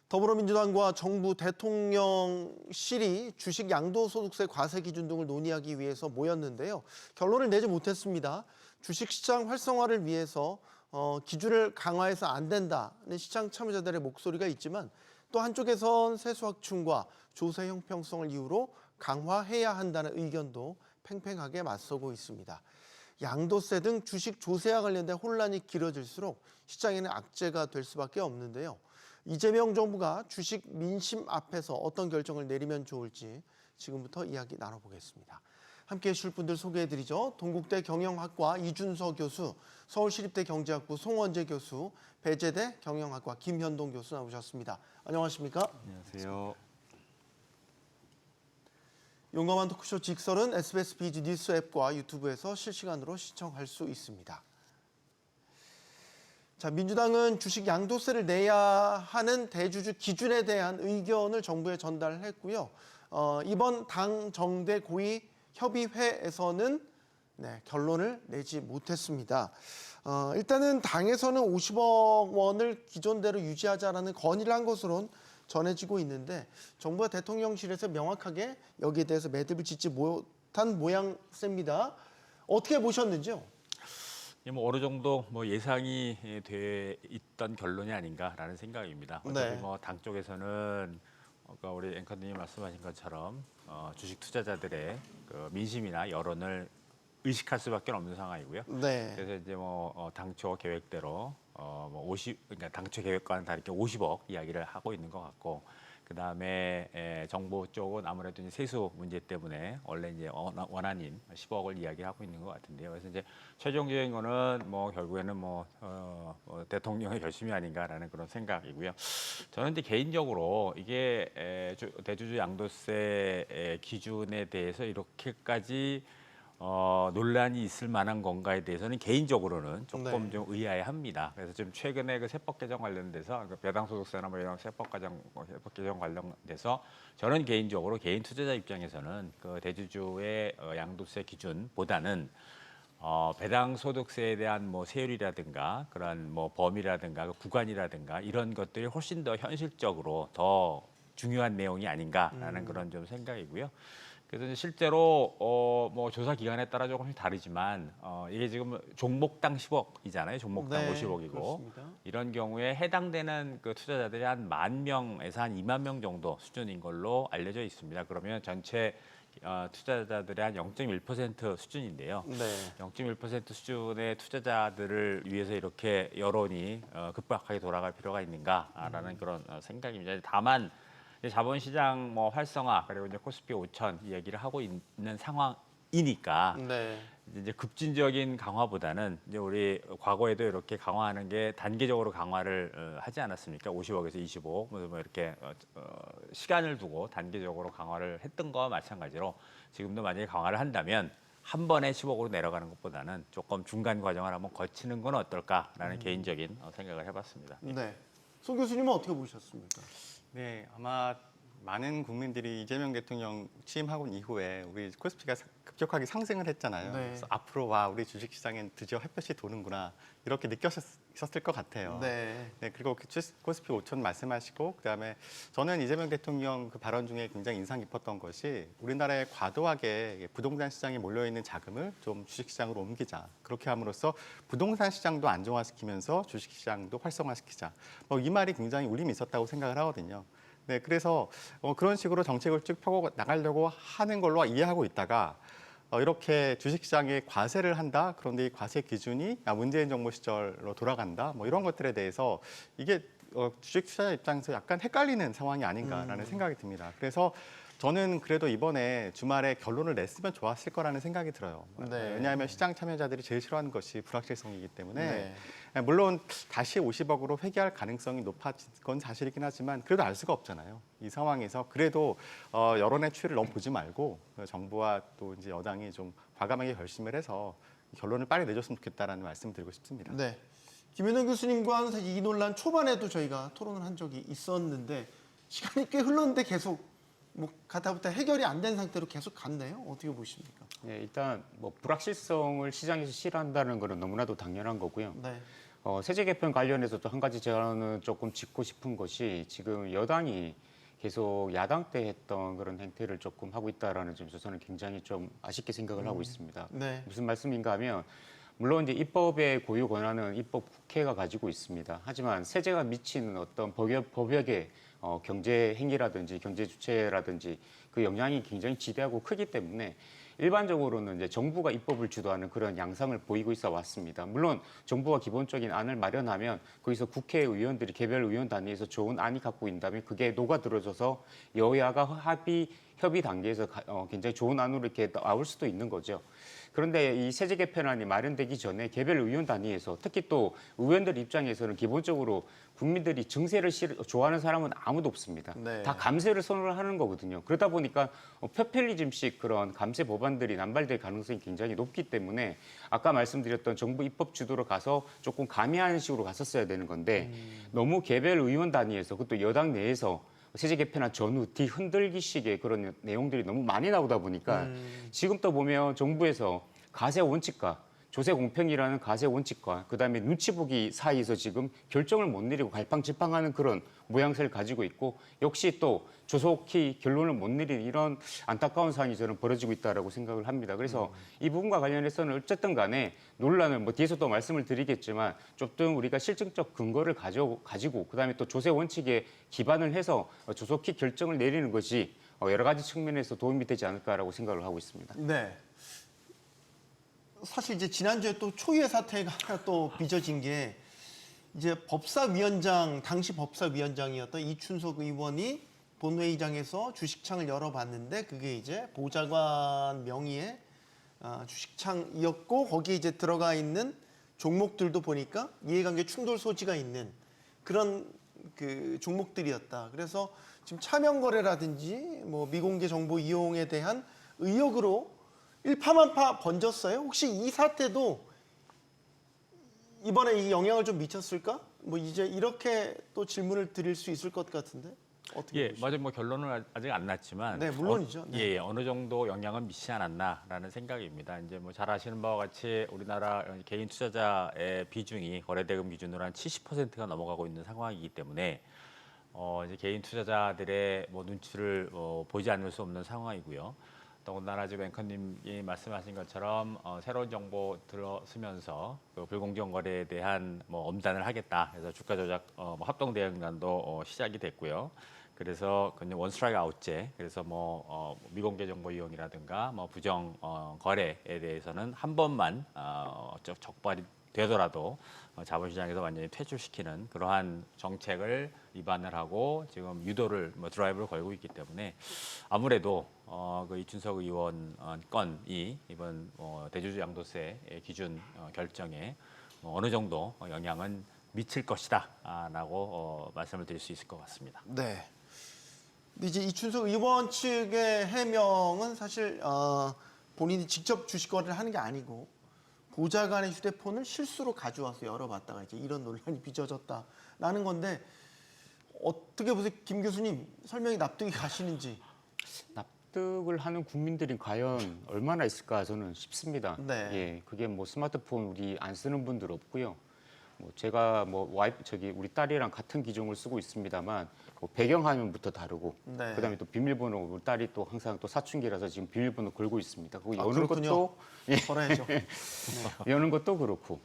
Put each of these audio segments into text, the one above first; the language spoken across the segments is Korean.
더불어민주당과 정부 대통령실이 주식 양도소득세 과세 기준 등을 논의하기 위해서 모였는데요. 결론을 내지 못했습니다. 주식시장 활성화를 위해서 기준을 강화해서 안 된다는 시장 참여자들의 목소리가 있지만 또 한쪽에선 세수 확충과 조세 형평성을 이유로 강화해야 한다는 의견도 팽팽하게 맞서고 있습니다. 양도세 등 주식 조세와 관련된 혼란이 길어질수록 시장에는 악재가 될 수밖에 없는데요. 이재명 정부가 주식 민심 앞에서 어떤 결정을 내리면 좋을지 지금부터 이야기 나눠보겠습니다. 함께해 주실 분들 소개해드리죠. 동국대 경영학과 이준서 교수, 서울시립대 경제학부 송원재 교수, 배재대 경영학과 김현동 교수 나오셨습니다. 안녕하십니까? 안녕하세요. 용감한 토크쇼 직설은 SBS 비즈 뉴스 앱과 유튜브에서 실시간으로 시청할 수 있습니다. 자, 민주당은 주식 양도세를 내야 하는 대주주 기준에 대한 의견을 정부에 전달했고요. 이번 당 정대 고위 협의회에서는 결론을 내지 못했습니다. 일단은 당에서는 50억 원을 기존대로 유지하자라는 건의를 한 것으로는 전해지고 있는데 정부와 대통령실에서 명확하게 여기에 대해서 매듭을 짓지 못한 모양새입니다. 어떻게 보셨는지요? 뭐 어느 정도 예상이 돼 있던 결론이 아닌가라는 생각입니다. 어차피 당 쪽에서는 아까 우리 앵커님이 말씀하신 것처럼 주식 투자자들의 그 민심이나 여론을 의식할 수밖에 없는 상황이고요. 그래서 이제 당초 계획대로 50, 그러니까 당초 계획과는 다르게 50억 이야기를 하고 있는 것 같고, 그 다음에 정부 쪽은 아무래도 이제 세수 문제 때문에 원래 이제 원안인 10억을 이야기하고 있는 것 같은데요. 그래서 이제 최종적인 거는 결국에는 대통령의 결심이 아닌가라는 그런 생각이고요. 저는 이제 개인적으로 이게 대주주 양도세 기준에 대해서 이렇게까지 논란이 있을 만한 건가에 대해서는 개인적으로는 조금 좀 의아해합니다. 그래서 지금 최근에 그 세법 개정 관련돼서 배당소득세나 이런 세법 개정 관련돼서 저는 개인적으로 개인 투자자 입장에서는 그 대주주의 양도세 기준보다는 배당소득세에 대한 세율이라든가 그런 범위라든가 구간이라든가 이런 것들이 훨씬 더 현실적으로 더 중요한 내용이 아닌가라는 그런 좀 생각이고요. 그래서 이제 실제로 조사 기간에 따라 조금씩 다르지만 이게 지금 종목당 10억이잖아요. 종목당 50억이고 그렇습니다. 이런 경우에 해당되는 그 투자자들이 한 10,000명에서 한 20,000명 정도 수준인 걸로 알려져 있습니다. 그러면 전체 투자자들의 한 0.1% 수준인데요. 0.1% 수준의 투자자들을 위해서 이렇게 여론이 급박하게 돌아갈 필요가 있는가라는 그런 생각입니다. 다만 자본시장 활성화 그리고 이제 코스피 5천 얘기를 하고 있는 상황이니까 이제 급진적인 강화보다는 이제 우리 과거에도 이렇게 강화하는 게 단계적으로 강화를 하지 않았습니까? 50억에서 25억 이렇게 시간을 두고 단계적으로 강화를 했던 거와 마찬가지로 지금도 만약에 강화를 한다면 한 번에 10억으로 내려가는 것보다는 조금 중간 과정을 한번 거치는 건 어떨까라는 개인적인 생각을 해봤습니다. 송 교수님은 어떻게 보셨습니까? 네, 아마 많은 국민들이 이재명 대통령 취임하고 이후에 우리 코스피가 급격하게 상승을 했잖아요. 그래서 앞으로 우리 주식시장엔 드디어 햇볕이 도는구나 이렇게 느끼셨을 것 같아요. 그리고 코스피 5천 말씀하시고 그다음에 저는 이재명 대통령 그 발언 중에 굉장히 인상 깊었던 것이 우리나라에 과도하게 부동산 시장에 몰려있는 자금을 좀 주식시장으로 옮기자. 그렇게 함으로써 부동산 시장도 안정화시키면서 주식시장도 활성화시키자. 이 말이 굉장히 울림이 있었다고 생각을 하거든요. 그래서 그런 식으로 정책을 쭉 펴고 나가려고 하는 걸로 이해하고 있다가 이렇게 주식시장에 과세를 한다. 그런데 이 과세 기준이 문재인 정부 시절로 돌아간다. 이런 것들에 대해서 이게 주식 투자자 입장에서 약간 헷갈리는 상황이 아닌가라는 생각이 듭니다. 그래서 저는 그래도 이번에 주말에 결론을 냈으면 좋았을 거라는 생각이 들어요. 왜냐하면 시장 참여자들이 제일 싫어하는 것이 불확실성이기 때문에 물론 다시 50억으로 회귀할 가능성이 높아진 건 사실이긴 하지만 그래도 알 수가 없잖아요. 이 상황에서 그래도 여론의 추이를 너무 보지 말고 정부와 또 이제 여당이 좀 과감하게 결심을 해서 결론을 빨리 내줬으면 좋겠다라는 말씀을 드리고 싶습니다. 김현동 교수님과 이 논란 초반에도 저희가 토론을 한 적이 있었는데 시간이 꽤 흘렀는데 계속 가다부터 해결이 안 된 상태로 계속 갔네요. 어떻게 보십니까? 일단 불확실성을 시장에서 싫어한다는 것은 너무나도 당연한 거고요. 세제 개편 관련해서 또 한 가지 저는 조금 짚고 싶은 것이 지금 여당이 계속 야당 때 했던 그런 행태를 조금 하고 있다라는 점에서 저는 굉장히 좀 아쉽게 생각을 하고 있습니다. 네. 무슨 말씀인가 하면 물론 이제 입법의 고유 권한은 입법 국회가 가지고 있습니다. 하지만 세제가 미치는 어떤 법역의 경제 행위라든지 경제 주체라든지 그 영향이 굉장히 지대하고 크기 때문에 일반적으로는 이제 정부가 입법을 주도하는 그런 양상을 보이고 있어 왔습니다. 물론 정부가 기본적인 안을 마련하면 거기서 국회의원들이 개별 의원 단위에서 좋은 안이 갖고 있다면 그게 녹아들어져서 여야가 협의 단계에서 굉장히 좋은 안으로 이렇게 나올 수도 있는 거죠. 그런데 이 세제 개편안이 마련되기 전에 개별 의원 단위에서 특히 또 의원들 입장에서는 기본적으로 국민들이 증세를 좋아하는 사람은 아무도 없습니다. 네. 다 감세를 선호를 하는 거거든요. 그러다 보니까 포퓰리즘식 그런 감세 법안들이 남발될 가능성이 굉장히 높기 때문에 아까 말씀드렸던 정부 입법 주도로 가서 조금 가미하는 식으로 갔었어야 되는 건데 너무 개별 의원 단위에서 그것도 여당 내에서 세제 개편안 전후 뒤흔들기식의 그런 내용들이 너무 많이 나오다 보니까 지금 또 보면 정부에서 가세 원칙과 조세 공평이라는 가세 원칙과 그다음에 눈치 보기 사이에서 지금 결정을 못 내리고 갈팡질팡하는 그런 모양새를 가지고 있고 역시 또 조속히 결론을 못 내리는 이런 안타까운 상황이 저는 벌어지고 있다라고 생각을 합니다. 그래서 이 부분과 관련해서는 어쨌든 간에 논란을 뭐 뒤에서 또 말씀을 드리겠지만 좀 우리가 실증적 근거를 가지고 그다음에 또 조세 원칙에 기반을 해서 조속히 결정을 내리는 것이 여러 가지 측면에서 도움이 되지 않을까라고 생각을 하고 있습니다. 네. 사실 이제 지난주에 또 초유의 사태가 하나 또 빚어진 게 이제 당시 법사위원장이었던 이춘석 의원이 본회의장에서 주식창을 열어봤는데 그게 이제 보좌관 명의의 주식창이었고 거기에 이제 들어가 있는 종목들도 보니까 이해관계 충돌 소지가 있는 그런 그 종목들이었다. 그래서 지금 차명 거래라든지 뭐 미공개 정보 이용에 대한 의혹으로 일파만파 번졌어요. 혹시 이 사태도 이번에 이 영향을 좀 미쳤을까? 뭐 이제 이렇게 또 질문을 드릴 수 있을 것 같은데 어떻게 예, 보시죠? 맞아요. 뭐 결론은 아직 안 났지만, 네, 물론이죠. 네. 예, 어느 정도 영향은 미치지 않았나라는 생각입니다. 이제 뭐 잘 아시는 바와 같이 우리나라 개인 투자자의 비중이 거래대금 기준으로 한 70%가 넘어가고 있는 상황이기 때문에 이제 개인 투자자들의 뭐 눈치를 보지 않을 수 없는 상황이고요. 더군다나 지금 앵커님이 말씀하신 것처럼 새로운 정보 들어서면서 그 불공정 거래에 대한 뭐 엄단을 하겠다. 그래서 주가 조작 뭐 합동 대응단도 시작이 됐고요. 그래서 그냥 원 스트라이크 아웃제. 그래서 뭐 미공개 정보 이용이라든가 뭐 부정 거래에 대해서는 한 번만 적발이 되더라도 자본시장에서 완전히 퇴출시키는 그러한 정책을 위반을 하고 지금 유도를 드라이브를 걸고 있기 때문에 아무래도 그 이춘석 의원 건이 이번 대주주 양도세 기준 결정에 어느 정도 영향은 미칠 것이다라고 말씀을 드릴 수 있을 것 같습니다. 네. 근데 이제 이춘석 의원 측의 해명은 사실 본인이 직접 주식 거래를 하는 게 아니고 보좌관의 휴대폰을 실수로 가져와서 열어봤다가 이제 이런 논란이 빚어졌다라는 건데 어떻게 보세요, 김 교수님 설명이 납득이 가시는지? 납득을 하는 국민들이 과연 얼마나 있을까 저는 싶습니다. 네. 예, 그게 뭐 스마트폰 우리 안 쓰는 분들 없고요. 뭐 제가 뭐 우리 딸이랑 같은 기종을 쓰고 있습니다만 뭐 배경화면부터 다르고 네. 그다음에 또 비밀번호 우리 딸이 또 항상 또 사춘기라서 지금 비밀번호 걸고 있습니다. 그거 여는 그렇군요. 것도 걸어야죠. 여는 것도 그렇고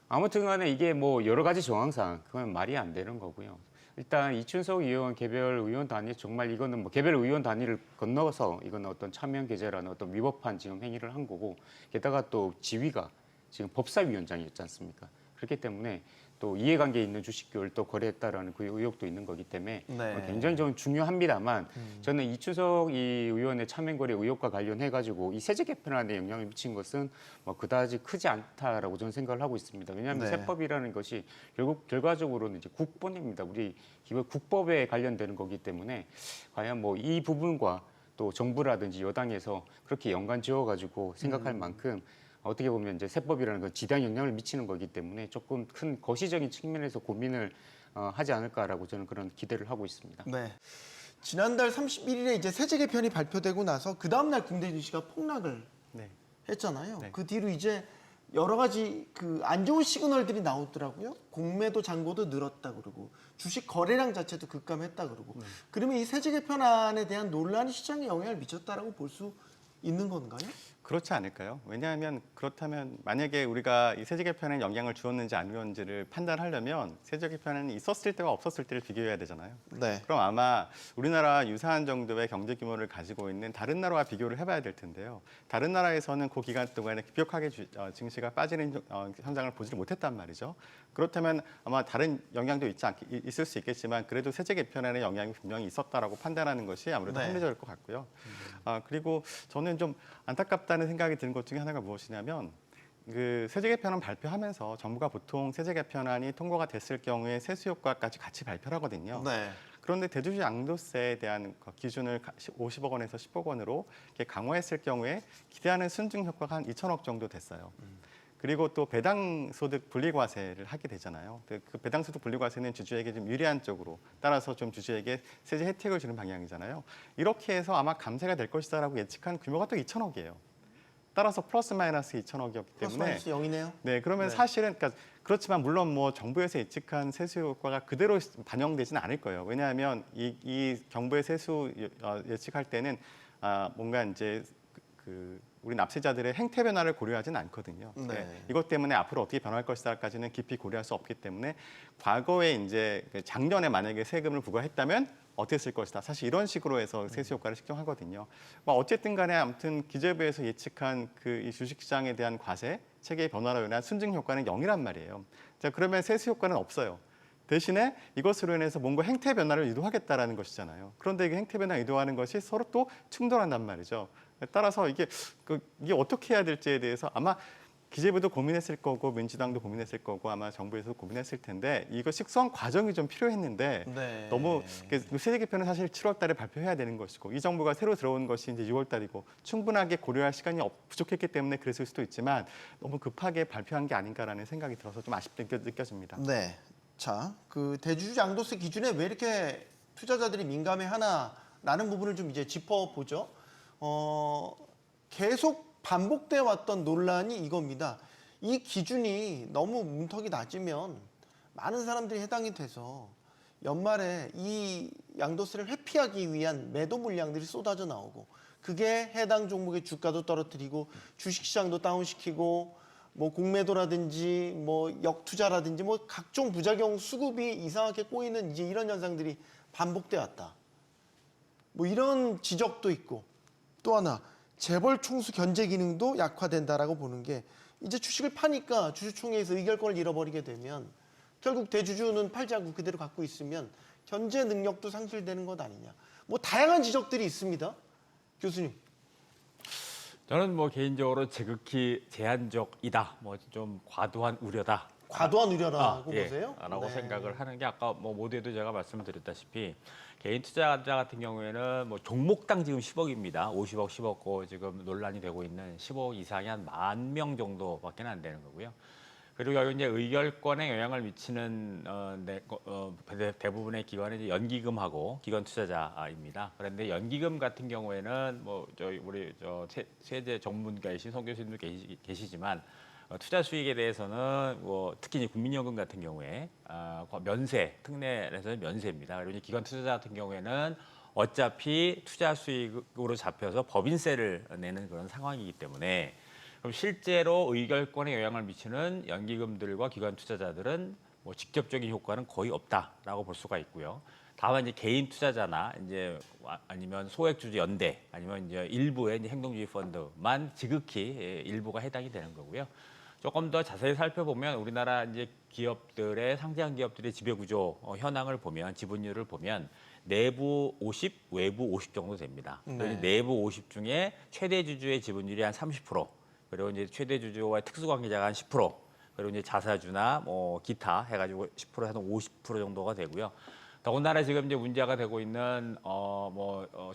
아무튼간에 이게 뭐 여러 가지 정황상 그건 말이 안 되는 거고요. 일단 이춘석 의원 개별 의원 단위 정말 이거는 뭐 개별 의원 단위를 건너서 이거는 어떤 차명 계좌라는 어떤 위법한 지금 행위를 한 거고 게다가 또 지위가 지금 법사위원장이었지 않습니까? 그렇기 때문에 또 이해관계 있는 주식을 또 거래했다라는 그 의혹도 있는 거기 때문에 네. 굉장히 좀 중요합니다만 저는 이춘석 이 의원의 차명거래 의혹과 관련해가지고 이 세제 개편안에 영향을 미친 것은 뭐 그다지 크지 않다라고 저는 생각을 하고 있습니다. 왜냐하면 네. 세법이라는 것이 결국 결과적으로는 이제 국본입니다. 우리 기본 국법에 관련되는 거기 때문에 과연 뭐 이 부분과 또 정부라든지 여당에서 그렇게 연관 지어가지고 생각할 만큼 어떻게 보면 이제 세법이라는 건 지대한 영향을 미치는 거기 때문에 조금 큰 거시적인 측면에서 고민을 하지 않을까라고 저는 그런 기대를 하고 있습니다. 네. 지난달 31일에 이제 세제 개편이 발표되고 나서 그 다음 날 국내 증시가 폭락을 네. 했잖아요. 네. 그 뒤로 이제 여러 가지 그 안 좋은 시그널들이 나오더라고요. 공매도 잔고도 늘었다 그러고 주식 거래량 자체도 급감했다 그러고. 그러면 이 세제 개편안에 대한 논란이 시장에 영향을 미쳤다라고 볼 수 있는 건가요? 그렇지 않을까요? 왜냐하면 그렇다면 만약에 우리가 이 세제 개편에 영향을 주었는지 안 주었는지를 판단하려면 세제 개편은 있었을 때와 없었을 때를 비교해야 되잖아요. 네. 그럼 아마 우리나라 유사한 정도의 경제 규모를 가지고 있는 다른 나라와 비교를 해봐야 될 텐데요. 다른 나라에서는 그 기간 동안에 급격하게 증시가 빠지는 현상을 보지 못했단 말이죠. 그렇다면 아마 다른 영향도 있을 수 있겠지만 그래도 세제 개편안의 영향이 분명히 있었다라고 판단하는 것이 아무래도 네. 합리적일 것 같고요. 그리고 저는 좀 안타깝다는 생각이 드는 것 중에 하나가 무엇이냐면 그 세제 개편안 발표하면서 정부가 보통 세제 개편안이 통과가 됐을 경우에 세수 효과까지 같이 발표를 하거든요. 네. 그런데 대주주 양도세에 대한 기준을 50억 원에서 10억 원으로 이렇게 강화했을 경우에 기대하는 순증 효과가 한 2천억 정도 됐어요. 그리고 또 배당소득 분리과세를 하게 되잖아요. 그 배당소득 분리과세는 주주에게 좀 유리한 쪽으로 따라서 좀 주주에게 세제 혜택을 주는 방향이잖아요. 이렇게 해서 아마 감세가 될 것이다라고 예측한 규모가 또 2천억이에요. 따라서 플러스 마이너스 2천억이었기 플러스 때문에 마이너스 0이네요. 네, 그러면 네. 사실은 그러니까 그렇지만 물론 뭐 정부에서 예측한 세수 효과가 그대로 반영되지는 않을 거예요. 왜냐하면 이 정부의 세수 예측할 때는 뭔가 이제 우리 납세자들의 행태 변화를 고려하지는 않거든요. 네. 이것 때문에 앞으로 어떻게 변할 것이다까지는 깊이 고려할 수 없기 때문에 과거에 이제 작년에 만약에 세금을 부과했다면 어떻게 쓸 것이다. 사실 이런 식으로 해서 세수 효과를 측정하거든요. 어쨌든 간에 아무튼 기재부에서 예측한 이 주식시장에 대한 과세 체계의 변화로 인한 순증 효과는 0이란 말이에요. 자, 그러면 세수 효과는 없어요. 대신에 이것으로 인해서 뭔가 행태 변화를 유도하겠다라는 것이잖아요. 그런데 이게 행태 변화 유도하는 것이 서로 또 충돌한단 말이죠. 따라서 이게 어떻게 해야 될지에 대해서 아마 기재부도 고민했을 거고 민주당도 고민했을 거고 아마 정부에서도 고민했을 텐데 이거 식성 과정이 좀 필요했는데 네. 너무 세제 개편은 사실 7월 달에 발표해야 되는 것이고 이 정부가 새로 들어온 것이 이제 6월 달이고 충분하게 고려할 시간이 부족했기 때문에 그랬을 수도 있지만 너무 급하게 발표한 게 아닌가라는 생각이 들어서 좀 아쉽게 느껴집니다. 네. 자, 그 대주주 양도세 기준에 왜 이렇게 투자자들이 민감해 하나라는 부분을 좀 이제 짚어보죠. 계속 반복돼 왔던 논란이 이겁니다. 이 기준이 너무 문턱이 낮으면 많은 사람들이 해당이 돼서 연말에 이 양도세를 회피하기 위한 매도 물량들이 쏟아져 나오고 그게 해당 종목의 주가도 떨어뜨리고 주식시장도 다운시키고 뭐 공매도라든지 뭐 역투자라든지 뭐 각종 부작용 수급이 이상하게 꼬이는 이제 이런 현상들이 반복돼 왔다. 뭐 이런 지적도 있고 또 하나 재벌 총수 견제 기능도 약화된다라고 보는 게 이제 주식을 파니까 주주총회에서 의결권을 잃어버리게 되면 결국 대주주는 팔지 않고 그대로 갖고 있으면 견제 능력도 상실되는 것 아니냐. 뭐 다양한 지적들이 있습니다. 교수님. 저는 뭐 개인적으로 지극히 제한적이다. 뭐 좀 과도한 우려다. 과도한 우려라고 예, 보세요? 라고 네. 생각을 하는 게 아까 뭐 모두에도 제가 말씀드렸다시피 개인 투자자 같은 경우에는 뭐 종목당 지금 10억입니다. 50억, 10억 지금 논란이 되고 있는 15억 이상이 한 10,000명 정도밖에 안 되는 거고요. 그리고 여기 이제 의결권에 영향을 미치는 대부분의 기관은 이제 연기금하고 기관 투자자입니다. 그런데 연기금 같은 경우에는 뭐 우리 세제 전문가이신 송 교수님도 계시지만 투자 수익에 대해서는 뭐 특히 이제 국민연금 같은 경우에 면세 특례에서는 면세입니다. 그리고 이제 기관 투자자 같은 경우에는 어차피 투자 수익으로 잡혀서 법인세를 내는 그런 상황이기 때문에 그럼 실제로 의결권에 영향을 미치는 연기금들과 기관 투자자들은 뭐 직접적인 효과는 거의 없다라고 볼 수가 있고요. 다만 이제 개인 투자자나 이제 아니면 소액주주 연대 아니면 이제 일부의 이제 행동주의 펀드만 지극히 일부가 해당이 되는 거고요. 조금 더 자세히 살펴보면 우리나라 이제 기업들의 상장 기업들의 지배구조 현황을 보면 지분율을 보면 내부 50, 외부 50 정도 됩니다. 네. 내부 50 중에 최대 주주의 지분율이 한 30%, 그리고 이제 최대 주주와 특수관계자가 한 10%, 그리고 이제 자사주나 뭐 기타 해가지고 10%한 50% 정도가 되고요. 더군다나 지금 이제 문제가 되고 있는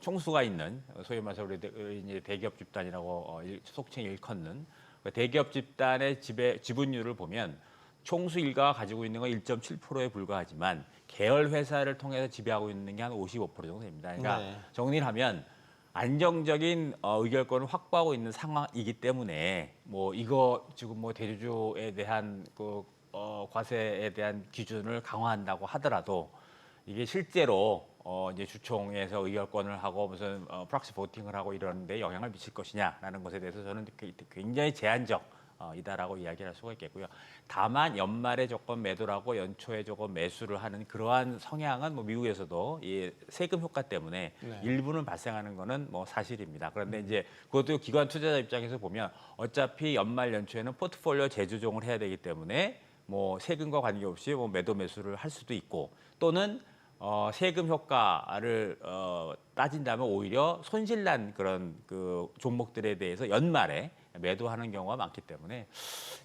총수가 있는 소위 말해서 우리 이제 대기업 집단이라고 속칭 일컫는 대기업 집단의 지분율을 보면 총수 일가가 가지고 있는 건 1.7%에 불과하지만 계열 회사를 통해서 지배하고 있는 게 한 55% 정도 됩니다. 그러니까 네. 정리를 하면 안정적인 의결권을 확보하고 있는 상황이기 때문에 뭐 이거 지금 뭐 대주주에 대한 그 과세에 대한 기준을 강화한다고 하더라도 이게 실제로 이제 주총에서 의결권을 하고 무슨 프락시 보팅을 하고 이러는데 영향을 미칠 것이냐라는 것에 대해서 저는 굉장히 제한적 이다라고 이야기할 수가 있겠고요. 다만 연말에 조금 매도라고 연초에 조금 매수를 하는 그러한 성향은 뭐 미국에서도 이 세금 효과 때문에 네. 일부는 발생하는 거는 뭐 사실입니다. 그런데 이제 그것도 기관 투자자 입장에서 보면 어차피 연말 연초에는 포트폴리오 재조정을 해야 되기 때문에 뭐 세금과 관계없이 뭐 매도 매수를 할 수도 있고 또는 세금 효과를 따진다면 오히려 손실난 그런 그 종목들에 대해서 연말에 매도하는 경우가 많기 때문에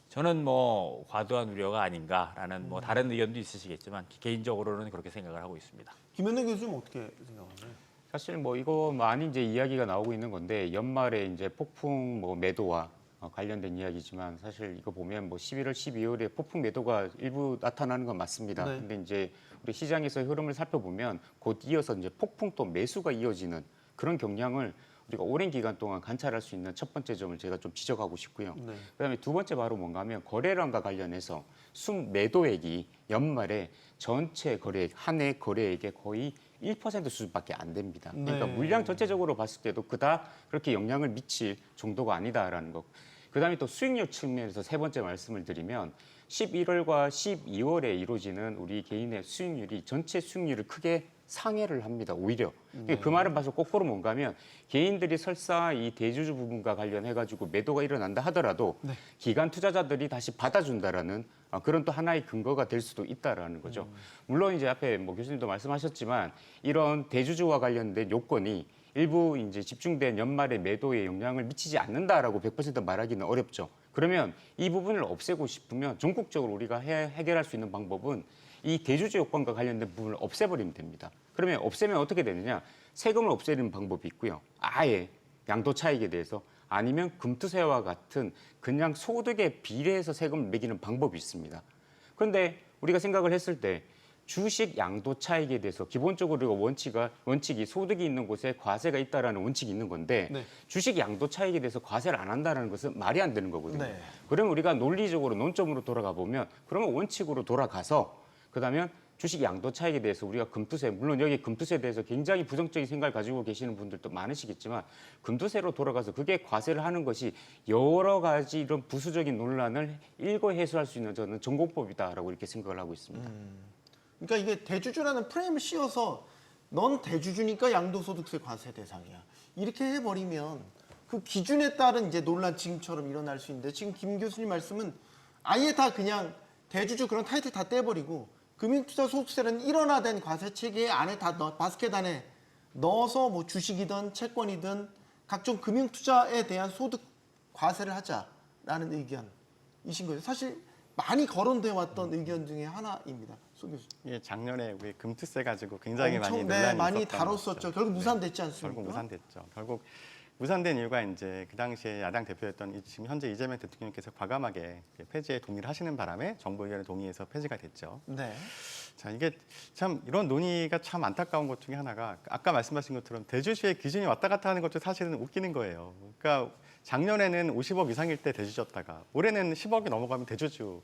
저는 뭐 과도한 우려가 아닌가라는 뭐 다른 의견도 있으시겠지만 개인적으로는 그렇게 생각을 하고 있습니다. 김현우 교수님 어떻게 생각하세요? 사실 뭐 이거 많이 이제 이야기가 나오고 있는 건데 연말에 이제 폭풍 뭐 매도와 관련된 이야기지만 사실 이거 보면 뭐 11월, 12월에 폭풍 매도가 일부 나타나는 건 맞습니다. 네. 근데 이제 우리 시장에서 흐름을 살펴보면 곧 이어서 이제 폭풍 또 매수가 이어지는 그런 경향을 우리가 오랜 기간 동안 관찰할 수 있는 첫 번째 점을 제가 좀 지적하고 싶고요. 네. 그다음에 두 번째 바로 뭔가 하면 거래량과 관련해서 순매도액이 연말에 전체 거래액, 한 해 거래액의 거의 1% 수준밖에 안 됩니다. 그러니까 네. 물량 전체적으로 봤을 때도 그닥 그렇게 영향을 미칠 정도가 아니다라는 거. 그다음에 또 수익률 측면에서 세 번째 말씀을 드리면 11월과 12월에 이루어지는 우리 개인의 수익률이 전체 수익률을 크게 상회를 합니다. 오히려. 그 말은 봐서 거꾸로 뭔가 하면 개인들이 설사 이 대주주 부분과 관련해가지고 매도가 일어난다 하더라도 기관 투자자들이 다시 받아준다라는 그런 또 하나의 근거가 될 수도 있다라는 거죠. 물론 이제 앞에 뭐 교수님도 말씀하셨지만 이런 대주주와 관련된 요건이 일부 이제 집중된 연말의 매도에 영향을 미치지 않는다라고 100% 말하기는 어렵죠. 그러면 이 부분을 없애고 싶으면 전국적으로 우리가 해결할 수 있는 방법은 이 대주주 요건과 관련된 부분을 없애버리면 됩니다. 그러면 없애면 어떻게 되느냐? 세금을 없애는 방법이 있고요. 아예 양도 차익에 대해서 아니면 금투세와 같은 그냥 소득에 비례해서 세금을 매기는 방법이 있습니다. 그런데 우리가 생각을 했을 때 주식 양도 차익에 대해서 기본적으로 원칙이 소득이 있는 곳에 과세가 있다라는 원칙이 있는 건데 네. 주식 양도 차익에 대해서 과세를 안 한다는 것은 말이 안 되는 거거든요. 네. 그러면 우리가 논리적으로 논점으로 돌아가 보면 그러면 원칙으로 돌아가서 그다음에 주식 양도 차익에 대해서 우리가 금투세, 물론 여기 금투세에 대해서 굉장히 부정적인 생각을 가지고 계시는 분들도 많으시겠지만 금투세로 돌아가서 그게 과세를 하는 것이 여러 가지 이런 부수적인 논란을 일거 해소할 수 있는 저는 전공법이다라고 이렇게 생각을 하고 있습니다. 그러니까 이게 대주주라는 프레임을 씌워서 넌 대주주니까 양도소득세 과세 대상이야. 이렇게 해버리면 그 기준에 따른 이제 논란 지금처럼 일어날 수 있는데 지금 김 교수님 말씀은 아예 다 그냥 대주주 그런 타이틀 다 떼버리고 금융투자소득세는 일원화된 과세 체계 안에 다 바스켓 안에 넣어서 뭐 주식이든 채권이든 각종 금융투자에 대한 소득 과세를 하자라는 의견이신 거죠. 사실 많이 거론돼 왔던 의견 중에 하나입니다. 소 교수. 예, 작년에 우리 금투세 가지고 굉장히 많이 엄청 논란이 많이 있었던 다뤘었죠. 거죠. 결국 무산됐지 않습니까? 결국 무산됐죠. 결국 무산된 이유가 이제 그 당시에 야당 대표였던 지금 현재 이재명 대통령께서 과감하게 폐지에 동의를 하시는 바람에 정부 의견에 동의해서 폐지가 됐죠. 네. 자, 이게 참 이런 논의가 참 안타까운 것 중에 하나가 아까 말씀하신 것처럼 대주주의 기준이 왔다 갔다 하는 것도 사실은 웃기는 거예요. 그러니까 작년에는 50억 이상일 때 대주주였다가 올해는 10억이 넘어가면 대주주.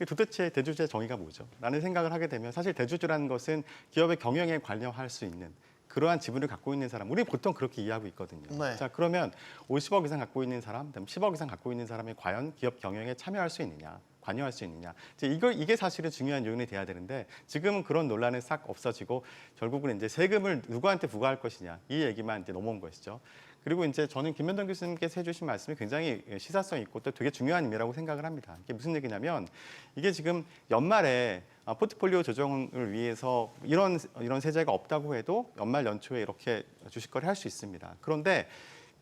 도대체 대주주의 정의가 뭐죠? 라는 생각을 하게 되면 사실 대주주라는 것은 기업의 경영에 관여할 수 있는 그러한 지분을 갖고 있는 사람, 우리 보통 그렇게 이해하고 있거든요. 네. 자, 그러면 50억 이상 갖고 있는 사람, 그다음 10억 이상 갖고 있는 사람이 과연 기업 경영에 참여할 수 있느냐, 관여할 수 있느냐. 이게 사실은 중요한 요인이 돼야 되는데 지금은 그런 논란은 싹 없어지고 결국은 이제 세금을 누구한테 부과할 것이냐 이 얘기만 이제 넘어온 것이죠. 그리고 이제 저는 김현동 교수님께서 해주신 말씀이 굉장히 시사성 있고 또 되게 중요한 의미라고 생각을 합니다. 이게 무슨 얘기냐면 이게 지금 연말에 포트폴리오 조정을 위해서 이런 세제가 없다고 해도 연말 연초에 이렇게 주식 거래할 수 있습니다. 그런데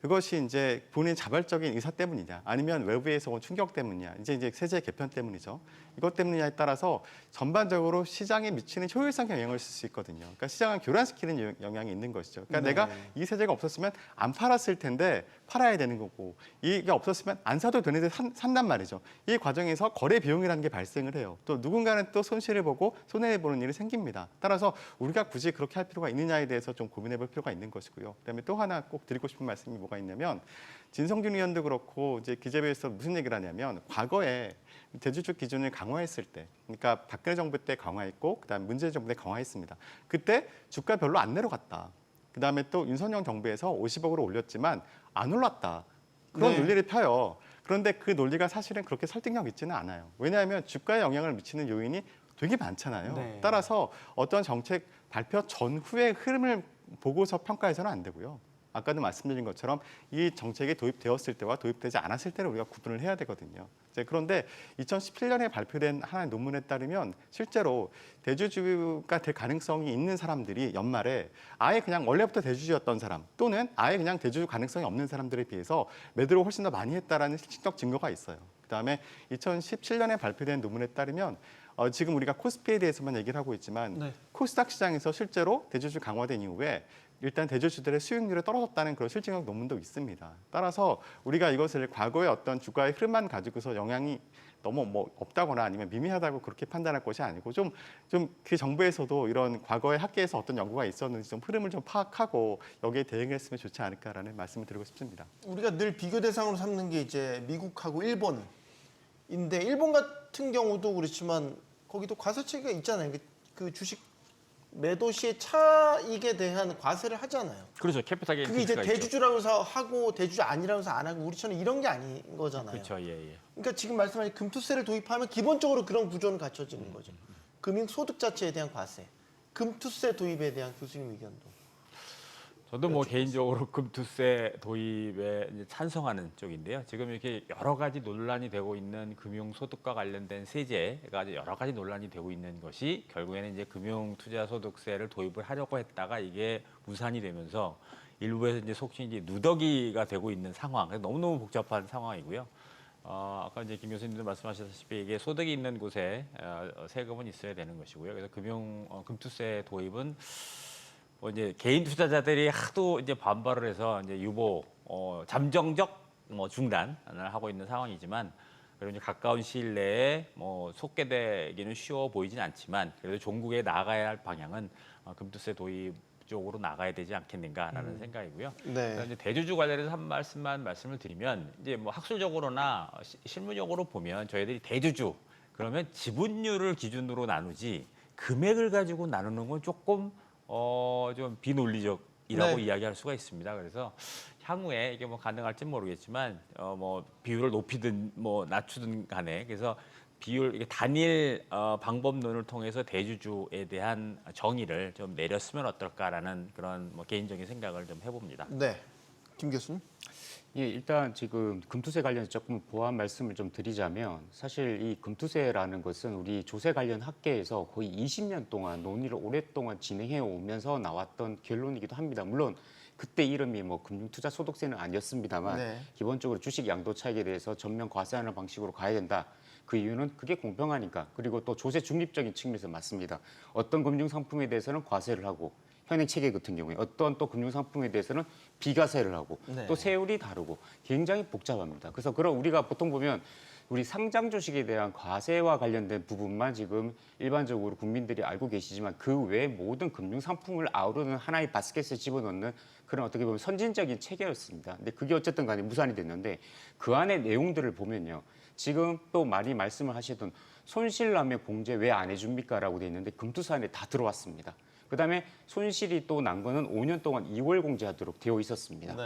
그것이 이제 본인 자발적인 의사 때문이냐, 아니면 외부에서 온 충격 때문이냐, 이제 세제 개편 때문이죠. 이것 때문이냐에 따라서 전반적으로 시장에 미치는 효율성 영향을 쓸 수 있거든요. 그러니까 시장을 교란시키는 영향이 있는 것이죠. 그러니까 내가 이 세제가 없었으면 안 팔았을 텐데 팔아야 되는 거고, 이게 없었으면 안 사도 되는데 산단 말이죠. 이 과정에서 거래 비용이라는 게 발생을 해요. 또 누군가는 또 손실을 보고 손해를 보는 일이 생깁니다. 따라서 우리가 굳이 그렇게 할 필요가 있느냐에 대해서 좀 고민해 볼 필요가 있는 것이고요. 그다음에 또 하나 꼭 드리고 싶은 말씀이 뭐가 있냐면, 진성준 의원도 그렇고 이제 기재부에서 무슨 얘기를 하냐면, 과거에 대주주 기준을 강화했을 때, 그러니까 박근혜 정부 때 강화했고 그다음 문재인 정부 때 강화했습니다. 그때 주가 별로 안 내려갔다. 그다음에 또 윤석열 정부에서 50억으로 올렸지만 안 올랐다. 그런 논리를 펴요. 그런데 그 논리가 사실은 그렇게 설득력 있지는 않아요. 왜냐하면 주가에 영향을 미치는 요인이 되게 많잖아요. 따라서 어떤 정책 발표 전후의 흐름을 보고서 평가해서는 안 되고요. 아까도 말씀드린 것처럼 이 정책이 도입되었을 때와 도입되지 않았을 때를 우리가 구분을 해야 되거든요. 그런데 2017년에 발표된 하나의 논문에 따르면 실제로 대주주가 될 가능성이 있는 사람들이 연말에 아예 그냥 원래부터 대주주였던 사람, 또는 아예 그냥 대주주 가능성이 없는 사람들에 비해서 매도를 훨씬 더 많이 했다라는 실질적 증거가 있어요. 그다음에 2017년에 발표된 논문에 따르면 지금 우리가 코스피에 대해서만 얘기를 하고 있지만 코스닥 시장에서 실제로 대주주 강화된 이후에 일단 대주주들의 수익률이 떨어졌다는 그런 실증적 논문도 있습니다. 따라서 우리가 이것을 과거의 어떤 주가의 흐름만 가지고서 영향이 너무 없다거나 아니면 미미하다고 그렇게 판단할 것이 아니고, 좀 그 정부에서도 이런 과거의 학계에서 어떤 연구가 있었는지 좀 흐름을 좀 파악하고 여기에 대응했으면 좋지 않을까라는 말씀을 드리고 싶습니다. 우리가 늘 비교 대상으로 삼는 게 이제 미국하고 일본인데, 일본 같은 경우도 그렇지만 거기도 과세체계가 있잖아요. 그 주식 매도 시의 차익에 대한 과세를 하잖아요. 그렇죠. 캐피탈 게인 그게 이제 텍스가 있죠. 대주주라고 해서 하고 대주주 아니라고 해서 안 하고 우리처럼 이런 게 아닌 거잖아요. 그렇죠. 예. 그러니까 지금 말씀하신 금투세를 도입하면 기본적으로 그런 구조는 갖춰지는 거죠. 금융소득 자체에 대한 과세, 금투세 도입에 대한 교수님 의견도. 저도 뭐 개인적으로 금투세 도입에 이제 찬성하는 쪽인데요. 지금 이렇게 여러 가지 논란이 되고 있는 금융소득과 관련된 세제가 이제 여러 가지 논란이 되고 있는 것이 결국에는 이제 금융투자소득세를 도입을 하려고 했다가 이게 무산이 되면서 일부에서 이제 속칭 이제 누더기가 되고 있는 상황. 너무너무 복잡한 상황이고요. 아까 이제 김 교수님도 말씀하셨다시피 이게 소득이 있는 곳에 세금은 있어야 되는 것이고요. 그래서 금투세 도입은 이제 개인 투자자들이 하도 이제 반발을 해서 이제 유보 잠정적 중단을 하고 있는 상황이지만, 그리고 이제 가까운 시일 내에 속개되기는 쉬워 보이진 않지만, 그래도 종국에 나가야 할 방향은 금투세 도입 쪽으로 나가야 되지 않겠는가라는 생각이고요. 네. 이제 대주주 관련해서 한 말씀을 드리면, 이제 뭐 학술적으로나 실무적으로 보면 저희들이 대주주 그러면 지분율을 기준으로 나누지 금액을 가지고 나누는 건 조금 좀 비논리적이라고 이야기할 수가 있습니다. 그래서 향후에 이게 뭐 가능할지 모르겠지만 뭐 비율을 높이든 뭐 낮추든 간에, 그래서 비율 이게 단일 방법론을 통해서 대주주에 대한 정의를 좀 내렸으면 어떨까라는 그런 뭐 개인적인 생각을 좀 해봅니다. 네, 김 교수님. 예, 일단 지금 금투세 관련해서 조금 보완 말씀을 좀 드리자면, 사실 이 금투세라는 것은 우리 조세 관련 학계에서 거의 20년 동안 논의를 오랫동안 진행해 오면서 나왔던 결론이기도 합니다. 물론 그때 이름이 뭐 금융투자소득세는 아니었습니다만 기본적으로 주식 양도 차익에 대해서 전면 과세하는 방식으로 가야 된다. 그 이유는 그게 공평하니까, 그리고 또 조세 중립적인 측면에서 맞습니다. 어떤 금융상품에 대해서는 과세를 하고, 현행 체계 같은 경우에 어떤 또 금융상품에 대해서는 비과세를 하고, 또 세율이 다르고 굉장히 복잡합니다. 그래서 우리가 보통 보면 우리 상장 주식에 대한 과세와 관련된 부분만 지금 일반적으로 국민들이 알고 계시지만, 그 외 모든 금융상품을 아우르는 하나의 바스켓에 집어넣는 그런 어떻게 보면 선진적인 체계였습니다. 근데 그게 어쨌든 간에 무산이 됐는데, 그 안의 내용들을 보면요. 지금 또 많이 말씀을 하시던 손실나면 공제 왜 안 해줍니까? 라고 돼 있는데 금투세 안에 다 들어왔습니다. 그다음에 손실이 또 난 거는 5년 동안 2월 공제하도록 되어 있었습니다.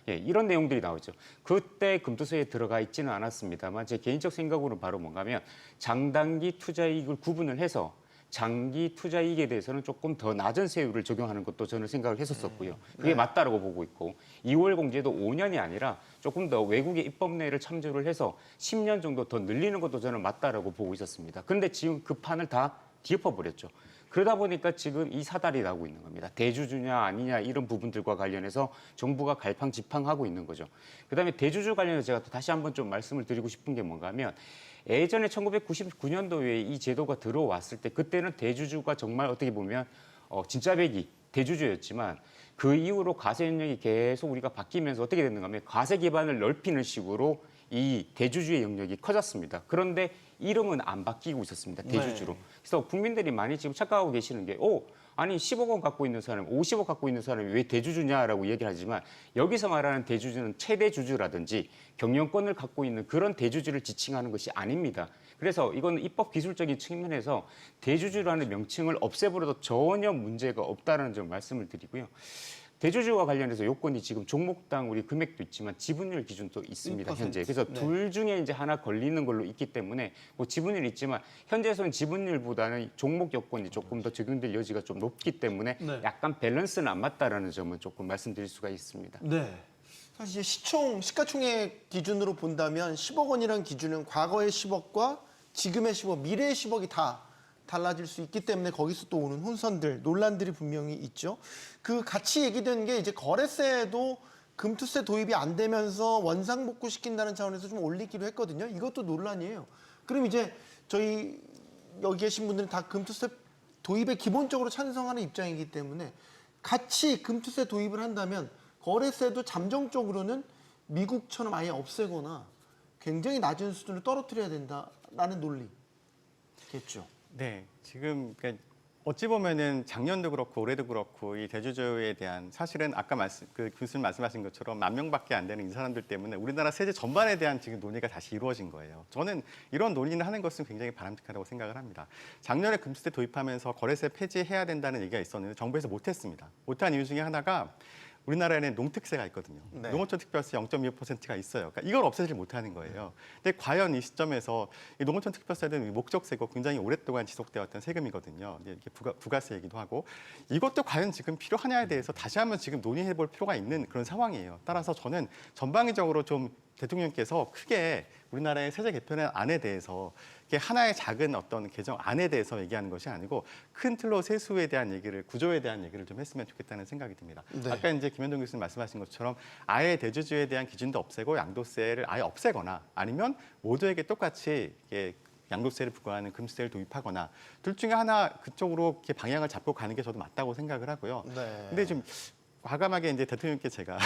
예, 이런 내용들이 나오죠. 그때 금투세에 들어가 있지는 않았습니다만, 제 개인적 생각으로는 바로 뭔가면 장단기 투자이익을 구분을 해서 장기 투자이익에 대해서는 조금 더 낮은 세율을 적용하는 것도 저는 생각을 했었었고요. 그게 맞다라고 보고 있고, 2월 공제도 5년이 아니라 조금 더 외국의 입법례를 참조를 해서 10년 정도 더 늘리는 것도 저는 맞다라고 보고 있었습니다. 그런데 지금 그 판을 다 뒤엎어버렸죠. 그러다 보니까 지금 이 사달이 나고 있는 겁니다. 대주주냐 아니냐 이런 부분들과 관련해서 정부가 갈팡질팡하고 있는 거죠. 그다음에 대주주 관련해서 제가 또 다시 한번 좀 말씀을 드리고 싶은 게 뭔가 하면 예전에 1999년도에 이 제도가 들어왔을 때 그때는 대주주가 정말 어떻게 보면 진짜 배기 대주주였지만 그 이후로 과세 영역이 계속 우리가 바뀌면서 어떻게 됐는가 하면 과세 기반을 넓히는 식으로 이 대주주의 영역이 커졌습니다. 그런데 이름은 안 바뀌고 있었습니다. 대주주로. 네. 그래서 국민들이 많이 지금 착각하고 계시는 게 아니 10억 원 갖고 있는 사람, 50억 갖고 있는 사람이 왜 대주주냐라고 얘기를 하지만 여기서 말하는 대주주는 최대주주라든지 경영권을 갖고 있는 그런 대주주를 지칭하는 것이 아닙니다. 그래서 이건 입법 기술적인 측면에서 대주주라는 명칭을 없애버려도 전혀 문제가 없다는 점 말씀을 드리고요. 대주주와 관련해서 요건이 지금 종목당 우리 금액도 있지만 지분율 기준도 있습니다. 1%. 현재. 그래서 네. 둘 중에 이제 하나 걸리는 걸로 있기 때문에 뭐 지분율이 있지만 현재에서는 지분율보다는 종목 요건이 조금 더 적용될 여지가 좀 높기 때문에 네. 약간 밸런스는 안 맞다라는 점은 조금 말씀드릴 수가 있습니다. 네. 사실 이제 시가총액 기준으로 본다면 10억 원이라는 기준은 과거의 10억과 지금의 10억, 미래의 10억이 다 달라질 수 있기 때문에 거기서 또 오는 혼선들, 논란들이 분명히 있죠. 그 같이 얘기된 게 이제 거래세도 금투세 도입이 안 되면서 원상복구 시킨다는 차원에서 좀 올리기로 했거든요. 이것도 논란이에요. 그럼 이제 저희 여기 계신 분들은 다 금투세 도입에 기본적으로 찬성하는 입장이기 때문에 같이 금투세 도입을 한다면 거래세도 잠정적으로는 미국처럼 아예 없애거나 굉장히 낮은 수준으로 떨어뜨려야 된다라는 논리겠죠. 네, 지금 그러니까 어찌 보면은 작년도 그렇고 올해도 그렇고 이 대주주에 대한 사실은 아까 교수님 말씀하신 것처럼 10,000명밖에 안 되는 이 사람들 때문에 우리나라 세제 전반에 대한 지금 논의가 다시 이루어진 거예요. 저는 이런 논의를 하는 것은 굉장히 바람직하다고 생각을 합니다. 작년에 금투세 도입하면서 거래세 폐지해야 된다는 얘기가 있었는데 정부에서 못했습니다. 못한 이유 중에 하나가 우리나라에는 농특세가 있거든요. 네. 농어촌 특별세 0.25%가 있어요. 그러니까 이걸 없애지 못하는 거예요. 근데 과연 이 시점에서 이 농어촌 특별세는 목적세고 굉장히 오랫동안 지속되었던 세금이거든요. 이게 부가세이기도 하고 이것도 과연 지금 필요하냐에 대해서 다시 한번 지금 논의해볼 필요가 있는 그런 상황이에요. 따라서 저는 전방위적으로 좀 대통령께서 크게 우리나라의 세제 개편의 안에 대해서 이게 하나의 작은 어떤 개정 안에 대해서 얘기하는 것이 아니고 큰 틀로 세수에 대한 얘기를 구조에 대한 얘기를 좀 했으면 좋겠다는 생각이 듭니다. 네. 아까 이제 김현동 교수님 말씀하신 것처럼 아예 대주주에 대한 기준도 없애고 양도세를 아예 없애거나 아니면 모두에게 똑같이 이게 양도세를 부과하는 금수세를 도입하거나 둘 중에 하나 그쪽으로 이렇게 방향을 잡고 가는 게 저도 맞다고 생각을 하고요. 네. 근데 좀 과감하게 이제 대통령께 제가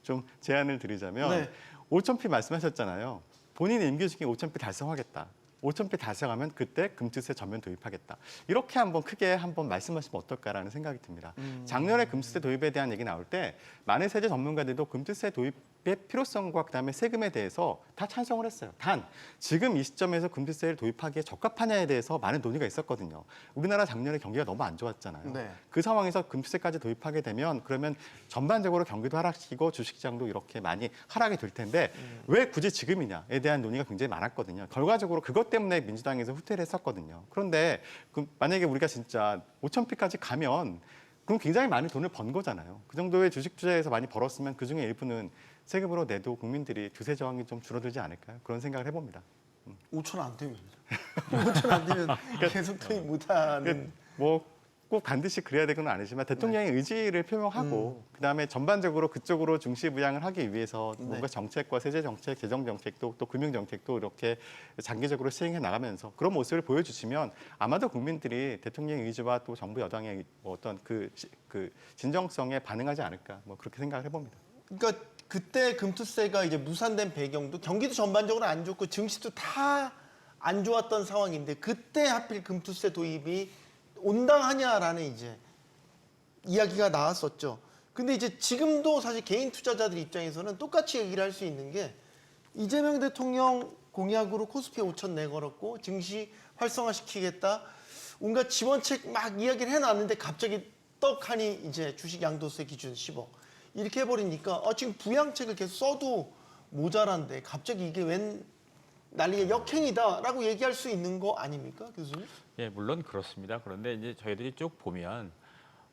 좀 제안을 드리자면 네. 5,000피 말씀하셨잖아요. 본인의 임기 중에 5,000피 달성하겠다. 5,000피 달성하면 그때 금투세 전면 도입하겠다. 이렇게 한번 크게 한번 말씀하시면 어떨까라는 생각이 듭니다. 작년에 금투세 도입에 대한 얘기 나올 때 많은 세제 전문가들도 금투세 도입의 필요성과 그다음에 세금에 대해서 다 찬성을 했어요. 단 지금 이 시점에서 금투세를 도입하기에 적합하냐에 대해서 많은 논의가 있었거든요. 우리나라 작년에 경기가 너무 안 좋았잖아요. 네. 그 상황에서 금투세까지 도입하게 되면 그러면 전반적으로 경기도 하락시키고 주식시장도 이렇게 많이 하락이 될 텐데 왜 굳이 지금이냐에 대한 논의가 굉장히 많았거든요. 결과적으로 그것 때문에 민주당에서 후퇴를 했었거든요. 그런데 만약에 우리가 진짜 5,000피까지 가면 그럼 굉장히 많은 돈을 번 거잖아요. 그 정도의 주식 투자에서 많이 벌었으면 그중에 일부는 세금으로 내도 국민들이 주세 저항이 좀 줄어들지 않을까요? 그런 생각을 해봅니다. 5천 안 되면 5천 안 되면 계속 도입 못하는. 뭐 꼭 반드시 그래야 되는 건 아니지만 대통령의 의지를 표명하고 그다음에 전반적으로 그쪽으로 중시부양을 하기 위해서 뭔가 정책과 세제 정책, 재정 정책도 또 금융 정책도 이렇게 장기적으로 시행해 나가면서 그런 모습을 보여주시면 아마도 국민들이 대통령의 의지와 또 정부 여당의 어떤 그 진정성에 반응하지 않을까 뭐 그렇게 생각을 해봅니다. 그러니까 그때 금투세가 이제 무산된 배경도 경기도 전반적으로 안 좋고 증시도 다 안 좋았던 상황인데 그때 하필 금투세 도입이 온당하냐라는 이제 이야기가 나왔었죠. 근데 이제 지금도 사실 개인 투자자들 입장에서는 똑같이 얘기를 할 수 있는 게 이재명 대통령 공약으로 코스피 5천 내걸었고 증시 활성화시키겠다. 온갖 지원책 막 이야기를 해놨는데 갑자기 떡하니 이제 주식 양도세 기준 10억. 이렇게 해버리니까 지금 부양책을 계속 써도 모자란데 갑자기 이게 웬 난리가 역행이다라고 얘기할 수 있는 거 아닙니까, 교수님? 예, 물론 그렇습니다. 그런데 이제 저희들이 쭉 보면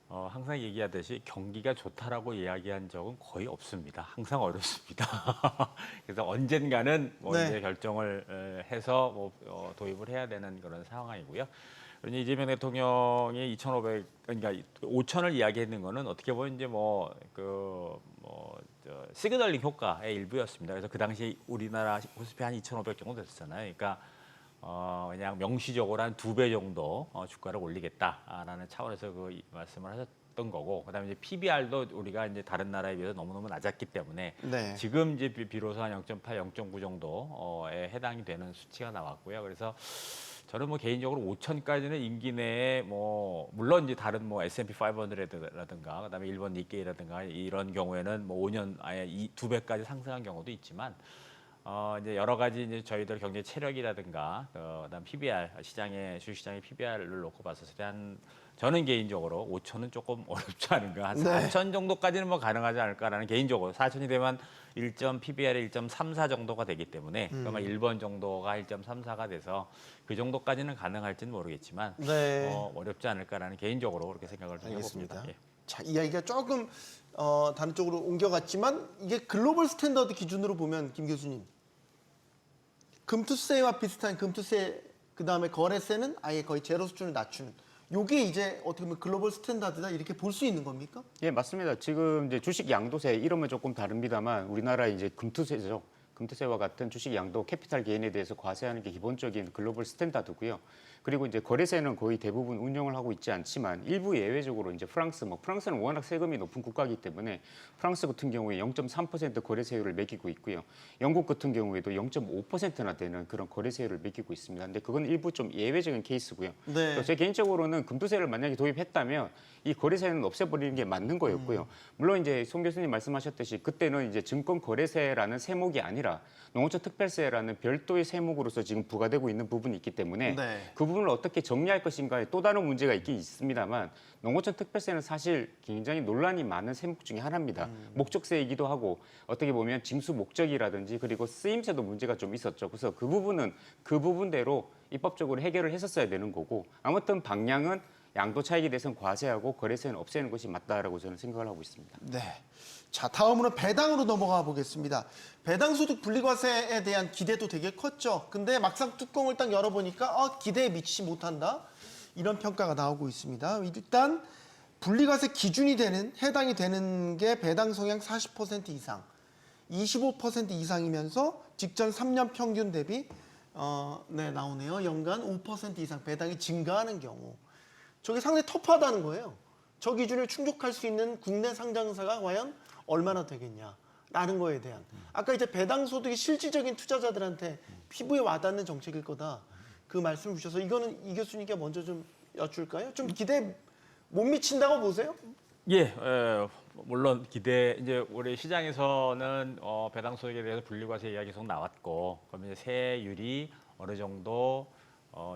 항상 얘기하듯이 경기가 좋다라고 이야기한 적은 거의 없습니다. 항상 어렵습니다. 그래서 언젠가는 뭐 네. 이제 결정을 해서 뭐 도입을 해야 되는 그런 상황이고요. 그러니 이재명 대통령이 2,500 그러니까 5천을 이야기했는 거는 어떻게 보면 이제 시그널링 효과의 일부였습니다. 그래서 그 당시 우리나라 코스피 한 2,500 정도 됐었잖아요. 그러니까 그냥 명시적으로 한 2배 정도 주가를 올리겠다라는 차원에서 그 말씀을 하셨던 거고, 그다음에 이제 PBR도 우리가 이제 다른 나라에 비해서 너무너무 낮았기 때문에 네. 지금 이제 비로소 한 0.8, 0.9 정도에 해당이 되는 수치가 나왔고요. 그래서 저는 뭐 개인적으로 5천까지는 임기 내에 뭐 물론 이제 다른 뭐 S&P 500라든가 그다음에 일본 니케이라든가 이런 경우에는 뭐 5년 아예 2배까지 상승한 경우도 있지만 이제 여러 가지 이제 저희들 경제 체력이라든가 그다음 PBR 주식시장의 PBR을 놓고 봤을 때 저는 개인적으로 5천은 조금 어렵지 않은가, 한 4천 정도까지는 뭐 가능하지 않을까라는 개인적으로 4천이 되면 PBR이 1.34 정도가 되기 때문에 그러면 1번 정도가 1.34가 돼서 그 정도까지는 가능할지는 모르겠지만 네. 어렵지 않을까라는 개인적으로 그렇게 생각을 좀 알겠습니다. 해봅니다. 예. 자, 이야기가 조금 다른 쪽으로 옮겨갔지만 이게 글로벌 스탠더드 기준으로 보면 김 교수님, 금투세와 비슷한 금투세 그다음에 거래세는 아예 거의 제로 수준을 낮추는, 요게 이제 어떻게 보면 글로벌 스탠다드다 이렇게 볼 수 있는 겁니까? 예, 맞습니다. 지금 이제 주식 양도세 이름은 조금 다릅니다만 우리나라 이제 금투세죠. 금투세와 같은 주식 양도 캐피탈 게인에 대해서 과세하는 게 기본적인 글로벌 스탠다드고요. 그리고 이제 거래세는 거의 대부분 운영을 하고 있지 않지만 일부 예외적으로 이제 프랑스는 워낙 세금이 높은 국가이기 때문에 프랑스 같은 경우에 0.3% 거래세율을 매기고 있고요. 영국 같은 경우에도 0.5%나 되는 그런 거래세율을 매기고 있습니다. 근데 그건 일부 좀 예외적인 케이스고요. 네. 제 개인적으로는 금투세를 만약에 도입했다면 이 거래세는 없애버리는 게 맞는 거였고요. 물론 이제 송 교수님 말씀하셨듯이 그때는 이제 증권 거래세라는 세목이 아니라 농어촌 특별세라는 별도의 세목으로서 지금 부과되고 있는 부분이 있기 때문에 네. 그 부분을 어떻게 정리할 것인가에 또 다른 문제가 있긴 있습니다만 농어촌 특별세는 사실 굉장히 논란이 많은 세목 중에 하나입니다. 목적세이기도 하고 어떻게 보면 징수 목적이라든지 그리고 쓰임새도 문제가 좀 있었죠. 그래서 그 부분은 그 부분대로 입법적으로 해결을 했었어야 되는 거고, 아무튼 방향은 양도 차익에 대해서는 과세하고 거래세는 없애는 것이 맞다라고 저는 생각을 하고 있습니다. 네. 자, 다음으로 배당으로 넘어가 보겠습니다. 배당소득 분리과세에 대한 기대도 되게 컸죠. 근데 막상 뚜껑을 딱 열어보니까 기대에 미치지 못한다, 이런 평가가 나오고 있습니다. 일단 분리과세 기준이 해당이 되는 게 배당 성향 40% 이상, 25% 이상이면서 직전 3년 평균 대비 나오네요. 연간 5% 이상 배당이 증가하는 경우. 저게 상당히 터프하다는 거예요. 저 기준을 충족할 수 있는 국내 상장사가 과연 얼마나 되겠냐라는 거에 대한. 아까 이제 배당 소득이 실질적인 투자자들한테 피부에 와닿는 정책일 거다, 그 말씀 주셔서 이거는 이 교수님께 먼저 좀 여쭐까요? 좀 기대 못 미친다고 보세요? 예, 물론 이제 우리 시장에서는 배당 소득에 대해서 분리과세 이야기 계속 나왔고, 그럼 이제 세율이 어느 정도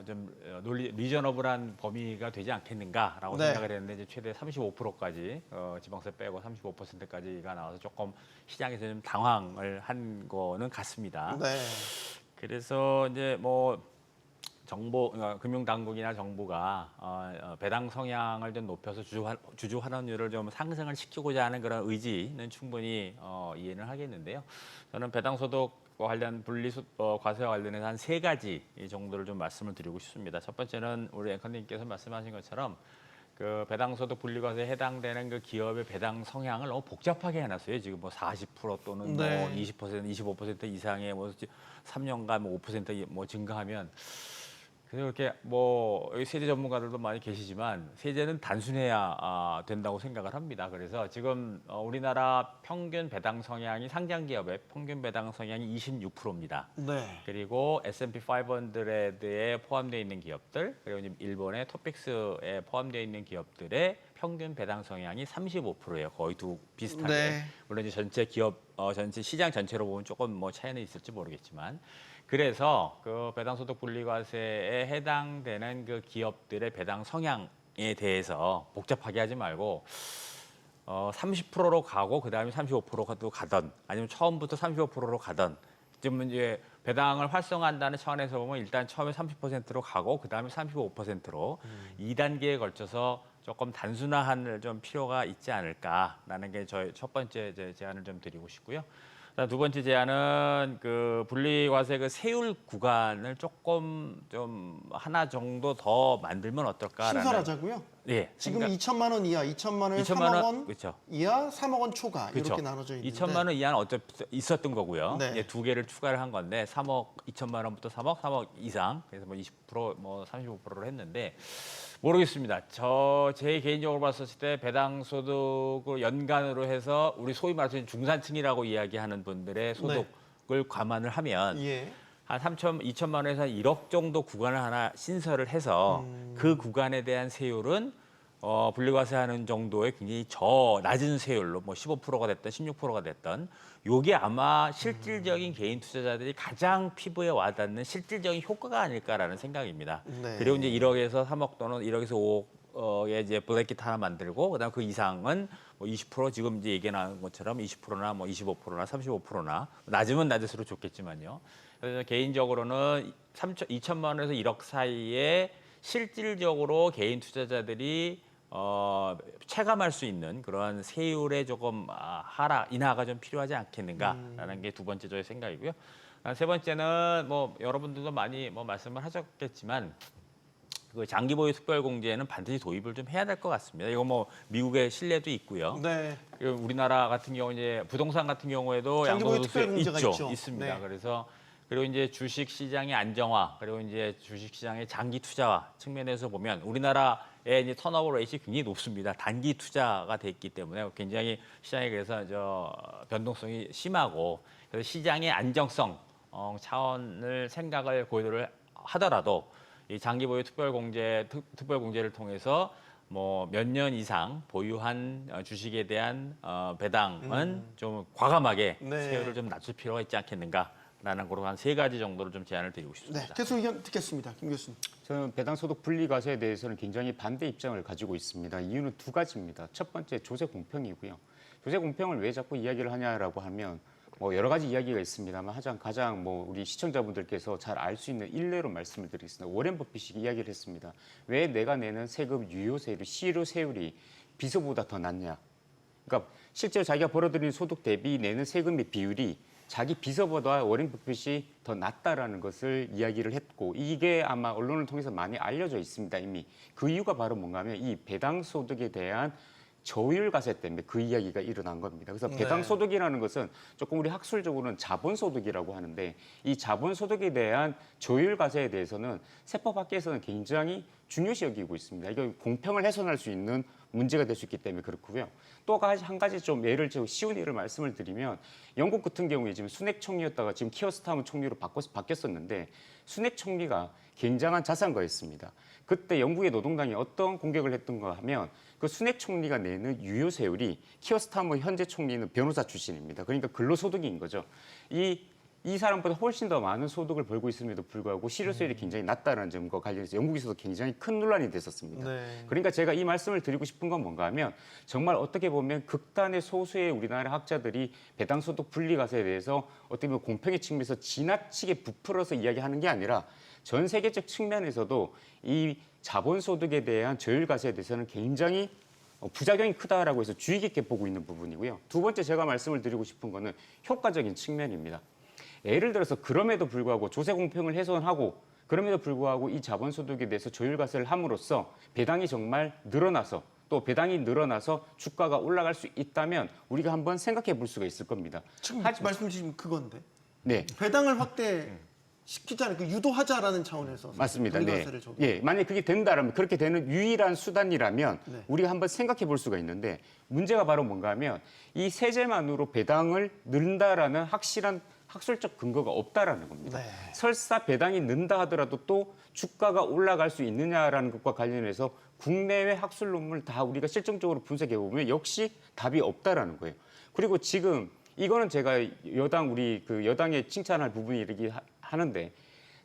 좀 리저너블한 범위가 되지 않겠는가라고 네. 생각을 했는데 이제 최대 35%까지 지방세 빼고 35%까지가 나와서 조금 시장에서 좀 당황을 한 거는 같습니다. 네. 그래서 이제 뭐 금융당국이나 정부가 배당 성향을 좀 높여서 주주 환원율을 좀 상승을 시키고자 하는 그런 의지는 충분히 이해는 하겠는데요. 저는 배당소득 관련 과세와 관련해서 한 3가지 정도를 좀 말씀을 드리고 싶습니다. 첫 번째는 우리 앵커님께서 말씀하신 것처럼 그 배당소득 분리과세에 해당되는 그 기업의 배당 성향을 너무 복잡하게 해놨어요. 지금 뭐 40% 또는 네. 뭐 20%, 25% 이상의 뭐 3년간 뭐 5% 뭐 증가하면, 그래서 이렇게 뭐 여기 세제 전문가들도 많이 계시지만 세제는 단순해야 된다고 생각을 합니다. 그래서 지금 우리나라 평균 배당 성향이 상장 기업의 평균 배당 성향이 26%입니다. 네. 그리고 S&P 500에 포함되어 있는 기업들, 그리고 일본의 토픽스에 포함되어 있는 기업들의 평균 배당 성향이 35%예요. 거의 비슷하게. 네. 물론 이제 전체 전체 시장 전체로 보면 조금 뭐 차이는 있을지 모르겠지만, 그래서 그 배당소득 분리과세에 해당되는 그 기업들의 배당 성향에 대해서 복잡하게 하지 말고 30%로 가고 그다음에 35%로 가던, 아니면 처음부터 35%로 가던, 지금 이제 배당을 활성화한다는 차원에서 보면 일단 처음에 30%로 가고 그다음에 35%로 2단계에 걸쳐서 조금 단순화할 좀 필요가 있지 않을까라는 게 저희 첫 번째 제안을 좀 드리고 싶고요. 일단 두 번째 제안은 그 분리과세 그 세율 구간을 조금 좀 하나 정도 더 만들면 어떨까라는. 신설하자고요. 예. 지금 생각- 2천만 원 이하, 2천만 원에 2천만 3억 원 그렇죠. 이하, 3억 원 초과 그렇죠. 이렇게 나눠져 있는데 2천만 원 이하는 어차피 있었던 거고요. 네. 이제 두 개를 추가를 한 건데 3억 2천만 원부터 3억 이상 그래서 뭐 20%뭐 35%로 했는데 모르겠습니다. 제 개인적으로 봤을 때 배당 소득을 연간으로 해서 우리 소위 말해서 중산층이라고 이야기하는 분들의 소득을 감안을 하면 예. 한 2천만 원에서 1억 정도 구간을 하나 신설을 해서 그 구간에 대한 세율은 분리과세하는 정도의 굉장히 낮은 세율로 뭐 15%가 됐든 16%가 됐든 요게 아마 실질적인 개인 투자자들이 가장 피부에 와닿는 실질적인 효과가 아닐까라는 생각입니다. 네. 그리고 이제 1억에서 3억 또는 1억에서 5억의 이제 블랙킷 하나 만들고 그다음 그 이상은 뭐 20% 지금 이제 얘기 나온 것처럼 20%나 뭐 25%나 35%나 낮으면 낮을수록 좋겠지만요. 그래서 개인적으로는 2천만 원에서 1억 사이에 실질적으로 개인 투자자들이 체감할 수 있는 그런 세율의 조금 인하가 좀 필요하지 않겠는가라는 게 두 번째 저의 생각이고요. 세 번째는 뭐 여러분들도 많이 뭐 말씀을 하셨겠지만 그 장기 보유 특별 공제는 반드시 도입을 좀 해야 될 것 같습니다. 이거 뭐 미국의 신뢰도 있고요. 네. 그리고 우리나라 같은 경우 이제 부동산 같은 경우에도 장기 보유 양도소득세 특별 공제가 있죠. 있습니다. 네. 그래서 그리고 이제 주식 시장의 안정화 그리고 이제 주식 시장의 장기 투자화 측면에서 보면 우리나라의 이제 턴오버 레이시 굉장히 높습니다. 단기 투자가 돼 있기 때문에 굉장히 시장에 그래서 변동성이 심하고 그래서 시장의 안정성 차원을 생각을 고려를 하더라도 이 장기 보유 특별 공제를 통해서 뭐 몇 년 이상 보유한 주식에 대한 배당은 좀 과감하게 네. 세율을 좀 낮출 필요가 있지 않겠는가라는 거로 한 세 가지 정도를 좀 제안을 드리고 네. 싶습니다. 계속 의견 듣겠습니다. 김 교수님. 저는 배당소득 분리과세에 대해서는 굉장히 반대 입장을 가지고 있습니다. 이유는 두 가지입니다. 첫 번째 조세 공평이고요. 조세 공평을 왜 자꾸 이야기를 하냐라고 하면 뭐 여러 가지 이야기가 있습니다만 가장 뭐 우리 시청자분들께서 잘 알 수 있는 일례로 말씀을 드리겠습니다. 워렌 버핏이 이야기를 했습니다. 왜 내가 내는 세금 유효세율이 실효세율이 비서보다 더 낮냐? 그러니까 실제로 자기가 벌어들이는 소득 대비 내는 세금의 비율이 자기 비서보다 워렌 버핏이 더 낮다라는 것을 이야기를 했고 이게 아마 언론을 통해서 많이 알려져 있습니다. 이미 그 이유가 바로 뭔가 하면 이 배당소득에 대한 저율과세 때문에 그 이야기가 일어난 겁니다. 그래서 네. 배당소득이라는 것은 조금 우리 학술적으로는 자본소득이라고 하는데 이 자본소득에 대한 저율과세에 대해서는 세법 학계에서는 굉장히 중요시 여기고 있습니다. 이거 공평을 훼손할 수 있는 문제가 될 수 있기 때문에 그렇고요. 또 한 가지 좀 쉬운 예를 말씀을 드리면 영국 같은 경우에 지금 순핵 총리였다가 지금 키어 스타머 총리로 바뀌었었는데 순핵 총리가 굉장한 자산가였습니다. 그때 영국의 노동당이 어떤 공격을 했던가 하면 그 순핵 총리가 내는 유효세율이 키어 스타머 현재 총리는 변호사 출신입니다. 그러니까 근로소득인 거죠. 이 사람보다 훨씬 더 많은 소득을 벌고 있음에도 불구하고 실효세율이 굉장히 낮다는 점과 관련해서 영국에서도 굉장히 큰 논란이 됐었습니다. 네. 그러니까 제가 이 말씀을 드리고 싶은 건 뭔가 하면 정말 어떻게 보면 극단의 소수의 우리나라 학자들이 배당소득 분리과세에 대해서 어떻게 보면 공평의 측면에서 지나치게 부풀어서 이야기하는 게 아니라 전 세계적 측면에서도 이 자본소득에 대한 저율과세에 대해서는 굉장히 부작용이 크다라고 해서 주의 깊게 보고 있는 부분이고요. 두 번째 제가 말씀을 드리고 싶은 거는 효과적인 측면입니다. 예를 들어서 그럼에도 불구하고 조세 공평을 훼손하고 그럼에도 불구하고 이 자본소득에 대해서 저율과세를 함으로써 배당이 정말 늘어나서 또 배당이 늘어나서 주가가 올라갈 수 있다면 우리가 한번 생각해 볼 수가 있을 겁니다. 지금 말씀 주신 그건데 네. 배당을 확대시키지 않고 유도하자라는 차원에서 맞습니다. 네. 분리과세를 적용. 예, 만약에 그게 된다라면 그렇게 되는 유일한 수단이라면 네. 우리가 한번 생각해 볼 수가 있는데 문제가 바로 뭔가 하면 이 세제만으로 배당을 넣는다라는 확실한 학술적 근거가 없다라는 겁니다. 네. 설사 배당이 는다 하더라도 또 주가가 올라갈 수 있느냐라는 것과 관련해서 국내외 학술 논문을 다 우리가 실증적으로 분석해 보면 역시 답이 없다라는 거예요. 그리고 지금 이거는 제가 여당의 칭찬할 부분이기 하는데